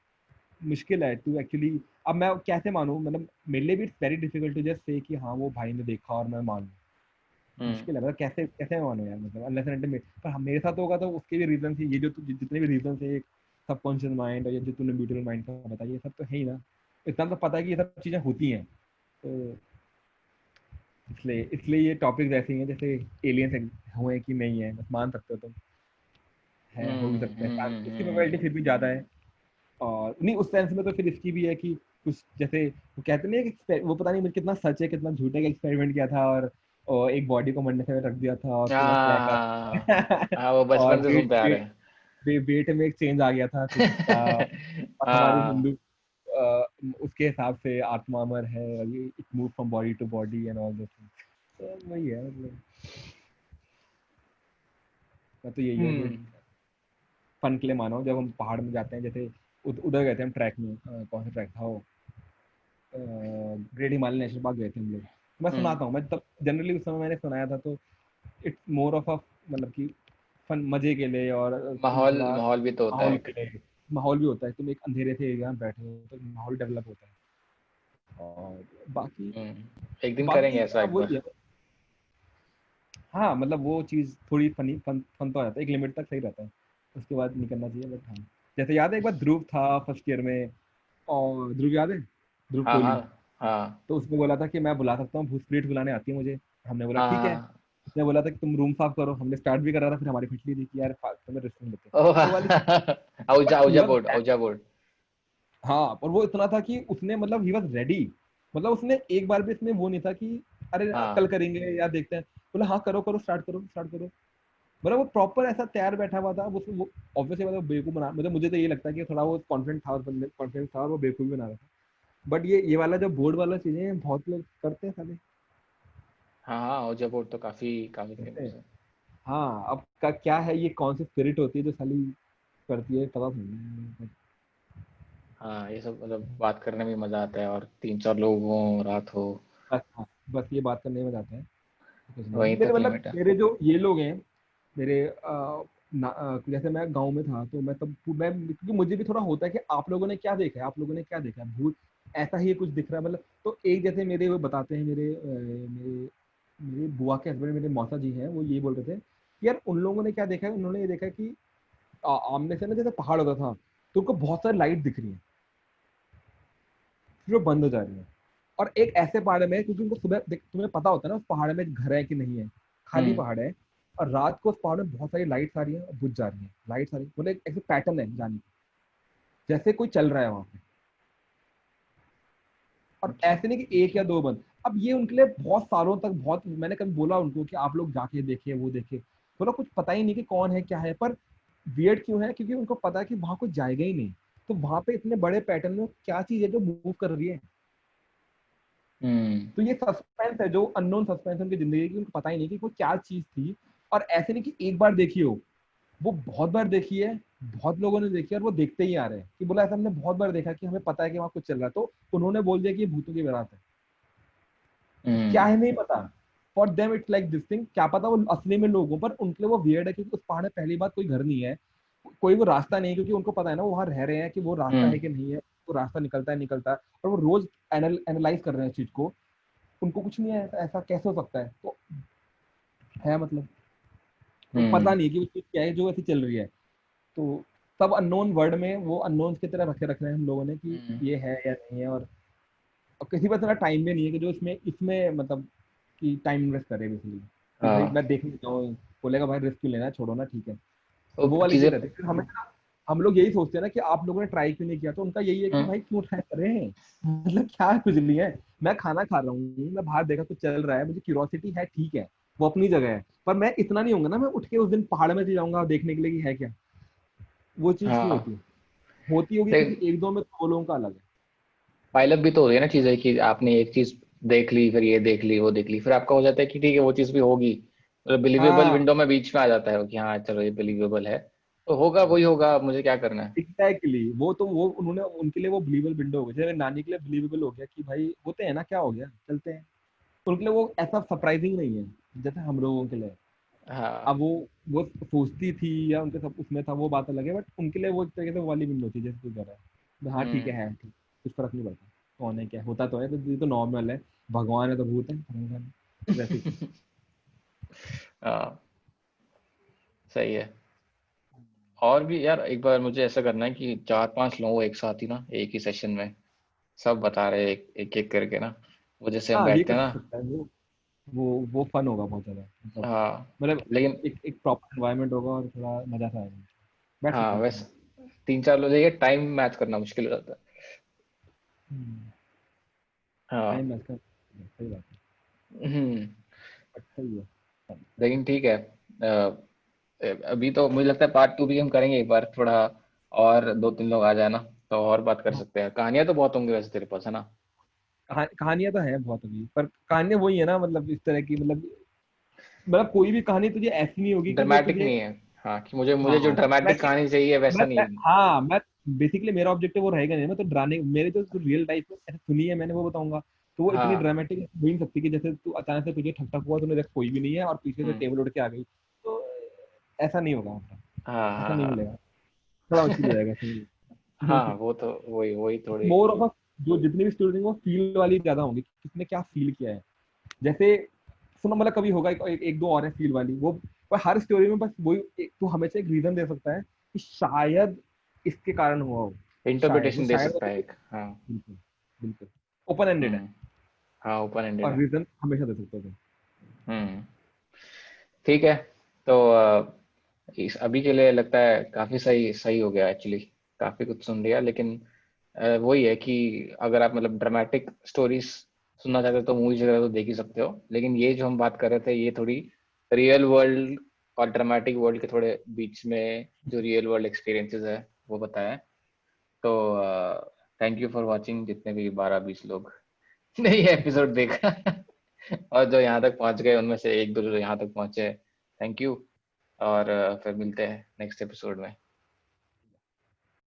मुश्किल है टू एक्चुअली। अब मैं कैसे मानूं, मतलब मेरे लिए भी it's very difficult to just say कि हाँ वो भाई ने देखा और मैं मानूं। हम्म। मुश्किल है, मतलब कैसे कैसे मैं मानूं यार, मतलब अनलेस एंड में। पर मेरे साथ होगा तो उसके भी रीजन थे, ये जो जितने भी रीजन थे, सबकॉन्शियस माइंड और ये जो तूने ब्यूटीफुल माइंड का बताया, ये सब तो है ही ना। इतना तो पता है कि ये सब चीजें होती हैं। तो इसलिए इसलिए ये टॉपिक ऐसे ही हैं, जैसे एलियंस हुए कि नहीं है, बस मान सकते हो तुम, है हो भी सकता है, इसकी प्रोबेबिलिटी फिर भी ज्यादा है। और नहीं, उस सेंस में तो फिर इसकी भी है कि कुछ जैसे वो कहते नहीं है कि वो पता नहीं कितना सच है कितना झूठ है, का एक्सपेरिमेंट किया था, और एक बॉडी को मरने से रख दिया था, और उसके बाद क्रैक हाँ आ हाँ, वो और बचपन से सुनते आ रहे हैं। वेट में एक चेंज आ गया था कुछ का। और हमारी हाँ। हिंदू उसके हिसाब से आत्मा अमर है, और ये it move from body to body and all this. तो वही है, मतलब मैं तो यही है कि हम्म। फन के लिए मानो, जब हम पहाड़ में जाते हैं, जैसे उधर गए थे हम ट्रैक में, कौन सा ट्रैक था वो, ग्रेट हिमालय नेशनल पार्क गए थे हम लोग। तो मैं हम्म। सुनाता हूँ, मैं तब जनरली उस समय मैंने सुनाया था, तो इट्स मोर ऑफ अ, मतलब कि फन, मजे के लिए, और तुम माहौल थोड़ा माहौल भी तो होता है माहौल एक। के लिए। माहौल भी होता है, तुम एक अंधेरे से एरिया में बैठे हो तो माहौल डेवलप होता है। और बाकी एक दिन करेंगे बाकी ऐसा एक वही बार। है। हाँ मतलब वो चीज़ थोड़ी फनी, फन तो आ जाता है, एक लिमिट तक सही रहता है, उसके बाद नहीं करना चाहिए, बट हाँ। जैसे याद है एक बार ध्रुव था फर्स्ट ईयर में, और ध्रुव याद है, ध्रुव हाँ हाँ कोहली। हाँ तो उसने बोला था कि मैं बुला सकता हूँ, भूत स्पिरिट बुलाने आती है मुझे। हमने बोला हाँ ठीक है। हाँ उसने बोला था कि तुम रूम साफ करो, हमने स्टार्ट भी करा था, फिर हमारी पिछली थी कि यार तुम्हें रेस्ट नहीं लेते, ओह वो वाली चीज। औजा बट औजा लव, बोर्ड, औजा बोर्ड। हाँ, और वो इतना था कि उसने मतलब ही वॉज रेडी, मतलब उसने एक बार भी इसमें वो नहीं था कि अरे कल हाँ। करेंगे या देखते हैं, बोला हाँ करो करो, स्टार्ट करो स्टार्ट करो। मतलब वो प्रॉपर ऐसा तैयार बैठा हुआ था वो ऑब्वियसली मतलब बेवकूफ बना, मतलब मुझे तो ये लगता है कि थोड़ा वो कॉन्फिडेंट था, कॉन्फिडेंस था, वो बेवकूफ बना रहा था। बट ये वाला जो बोर्ड वाला चीजें हैं बहुत लोग करते हैं साले, हाँ हाँ, औजा बोर्ड तो काफी काफी करते हैं। फेमस है। हाँ, अब का क्या है, ये कौन सी स्पिरिट होती है जो साली करती है, पता नहीं है। हाँ, ये सब मतलब बात करने में मजा आता है, और तीन चार लोग हों, रात हो, बस हाँ, बस ये बात करने में जाते हैं, कुछ नहीं वहीं मेरे तक मतलब लिमिट है। मेरे जो ये लोग हैं, मेरे जैसे मैं गांव में था तो मैं क्योंकि मुझे भी थोड़ा होता है कि आप लोगों ने क्या देखा है, आप लोगों ने क्या देखा है, भूत ऐसा ही कुछ दिख रहा है मतलब। तो एक जैसे मेरे वो बताते हैं, मेरे मेरे बुआ के हस्बैंड, मेरे मौसा जी हैं, वो ये बोल रहे थे कि यार उन लोगों ने क्या देखा है, उन्होंने ये देखा है कि आमने से ना जैसे पहाड़ होता था तो उनको बहुत सारी लाइट दिख रही है, फिर वो बंद हो जा रही है। और एक ऐसे पहाड़ में, क्योंकि उनको सुबह तुम्हें पता होता है ना उस पहाड़ में घर है कि नहीं है, खाली हम्म। पहाड़ है, और रात को उस पहाड़ में बहुत सारी लाइट्स आ रही है और बुझ जा रही है, लाइट्स आ रही है, मतलब एक ऐसे पैटर्न है जाने की, जैसे कोई चल रहा है वहां पे। और अच्छा। ऐसे नहीं कि एक या दो बंद। अब ये उनके लिए बहुत सालों तक, बहुत मैंने कभी बोला उनको कि आप लोग जाके देखे वो देखे, बोला कुछ पता ही नहीं कि कौन है क्या है, पर वियर्ड क्यों है, क्योंकि उनको पता है कि वहां कुछ जाएगा ही नहीं। तो वहां पे इतने बड़े पैटर्न में क्या चीज है जो मूव कर रही है। हम्म। तो ये सस्पेंस है, जो अननोन सस्पेंस है उनकी जिंदगी की, उनको पता ही नहीं कि वो क्या चीज थी। और ऐसे नहीं कि एक बार देखी हो, वो बहुत बार देखी है, बहुत लोगों ने देखी है, और वो देखते ही आ रहे हैं कि बोला ऐसा हमने बहुत बार देखा कि हमें पता है कि वहां कुछ चल रहा है, तो उन्होंने बोल दिया कि ये भूतों की बारात है। क्या हम्म। है नहीं पता, for them it's like this thing, क्या पता वो असली में लोगों, पर उनके लिए वो वियर्ड है क्योंकि उस पहाड़ में पहली बात कोई घर नहीं है, कोई वो रास्ता नहीं है, क्योंकि उनको पता है ना वो वहां रह रहे हैं कि वो रास्ता है हम्म। कि नहीं है, वो रास्ता निकलता है, और वो रोज एनालाइज कर रहे हैं इस चीज को। उनको कुछ नहीं है, ऐसा कैसे हो सकता है, तो है मतलब उनको पता हम्म। नहीं कि वो चीज क्या है जो ऐसी चल रही है। तो सब अननोन वर्ड में वो अननोन की तरह रख रहे हैं हम लोगों ने कि हम्म। ये है या नहीं है। और किसी पास इतना टाइम भी नहीं है कि जो इसमें इसमें मतलब कि टाइम इन्वेस्ट करे बेसिकली, कि भाई हाँ, मैं देख लेता हूँ, बोलेगा भाई रिस्क क्यों लेना है, छोड़ो ना, ठीक है। तो वो वो वाली चीजें। चीज रहती है। फिर हमें हम लोग यही सोचते हैं ना कि आप लोगों ने ट्राई क्यों नहीं किया, तो उनका यही है कि हम्म। भाई क्यों ट्राई कर रहे हैं मतलब क्या कुछ नहीं है। मैं खाना खा रहा हूँ, मैं बाहर देखा कुछ चल रहा है, मुझे क्यूरोसिटी है, ठीक है, वो अपनी जगह है, पर मैं इतना नहीं होऊंगा ना, मैं उठ के उस दिन पहाड़ में जाऊंगा देखने के लिए कि है क्या। वो चीज नहीं हाँ, होती, होती होगी किसी देख, एक दो में, तो वो लोगों का अलग है। पाइलअप भी तो हो रही है ना चीजें, कि आपने एक चीज देख ली, फिर ये देख ली, वो देख ली, फिर आपका हो जाता है कि ठीक है वो चीज भी होगी, मतलब बिलीवेबल हाँ विंडो में बीच में आ जाता है कि हाँ चलो ये बिलीवेबल है, तो होगा, वही होगा, मुझे क्या करना है। एग्जैक्टली, वो तो वो उन्होंने उनके लिए वो बिलीवेबल विंडो हो गया, जैसे मेरी नानी के लिए बिलीवेबल हो गया कि भाई होते हैं ना, क्या हो गया चलते हैं। उनके लिए वो ऐसा सरप्राइजिंग नहीं है जैसे हम लोगों के लिए। हाँ। अब वो सोचती थी या उनके सब उसमें था, वो बात अलग है, बट उनके लिए वो एक तरीके से वो वाली विंडो थी जैसे तू कह रहा है, हाँ ठीक हम्म। है ठीक, कुछ फर्क नहीं पड़ता कौन है क्या होता, तो है तो ये तो नॉर्मल है, भगवान है तो भूत है, भगवान है, वैसे ही चीज। हाँ, सही है। और भी यार, एक बार मुझे ऐसा करना है कि चार पांच लोग एक साथ ही ना, एक ही सेशन में सब बता रहे एक एक करके ना, वो जैसे हम हाँ ये बैठते कर हैं ना। सकता है वो फन होगा बहुत ज्यादा, हाँ, मतलब लेकिन एक प्रॉपर एनवायरनमेंट होगा और थोड़ा मजा सा आएगा, बैठ हाँ, सकते हैं उसमें। वैसे तीन चार लोग जाइए, टाइम मैच करना मुश्किल हो जाता है। हाँ। टाइम मैच का सही बात है, हम्म। बट सही है। लेकिन ठीक है, अभी तो मुझे लगता है पार्ट टू भी हम करेंगे एक बार, थोड़ा और दो तीन लोग आ जाए ना, तो और बात कर हाँ, सकते हैं। कहानियां तो बहुत होंगी वैसे तेरे पास, है ना। कहानियां तो है बहुत अभी, पर कहानियां वही है ना, मतलब इस तरह की, मतलब कोई भी कहानी तुझे ऐसी नहीं होगी कि जो ड्रामेटिक तुझे। नहीं है। हाँ, कि मुझे मुझे जो हाँ ड्रामेटिक कहानी चाहिए वैसा नहीं है। हाँ मैं बेसिकली मेरा ऑब्जेक्टिव वो रहेगा नहीं, मैं तो डराने, मेरे जो रियल लाइफ में ऐसे सुनी है मैंने वो बताऊंगा। तो वो इतनी हाँ। ड्रामेटिक हो ही नहीं सकती कि जैसे तू अचानक से तुझे ठक ठक हुआ, तूने देखा कोई भी नहीं है और पीछे से हम्म। टेबल उड़ के आ गई, तो ऐसा नहीं होगा, मतलब हाँ ऐसा हाँ नहीं हाँ। मिलेगा, थोड़ा मुश्किल हो जाएगा समझ। हाँ, वो तो वही वही थोड़ी। मोर ऑफ जो जितनी भी स्टोरी वो फील वाली ज्यादा होंगी कि किसने क्या फील किया है। जैसे सुनो, मतलब कभी होगा एक दो और है फील वाली वो, पर हर स्टोरी में बस वही तू हमेशा एक रीजन दे सकता है कि शायद इसके कारण हुआ हो, शायद वो इंटरप्रिटेशन दे शायद सकता है वाली, एक। हाँ। बिल्कुल बिल्कुल ओपन एंडेड है, हम्म। हाँ, ओपन एंडेड और है। रीजन हमेशा दे सकते हो तुम। हम्म। ठीक है। तो इस अभी के लिए लगता है काफी सही सही हो गया एक्चुअली। काफी कुछ सुन लिया, लेकिन वही है कि अगर आप मतलब ड्रामेटिक स्टोरीज सुनना चाहते हो तो मूवीज वगैरह तो देख ही सकते हो, लेकिन ये जो हम बात कर रहे थे ये थोड़ी रियल वर्ल्ड और ड्रामेटिक वर्ल्ड के थोड़े बीच में जो रियल वर्ल्ड एक्सपीरियंसेस है वो बताया है। तो थैंक यू फॉर वाचिंग, जितने भी 12-20 लोग ने ये एपिसोड देखा और जो यहाँ तक पहुंच गए उनमें से एक दो जो यहाँ तक पहुंचे, थैंक यू। और फिर मिलते हैं नेक्स्ट एपिसोड में।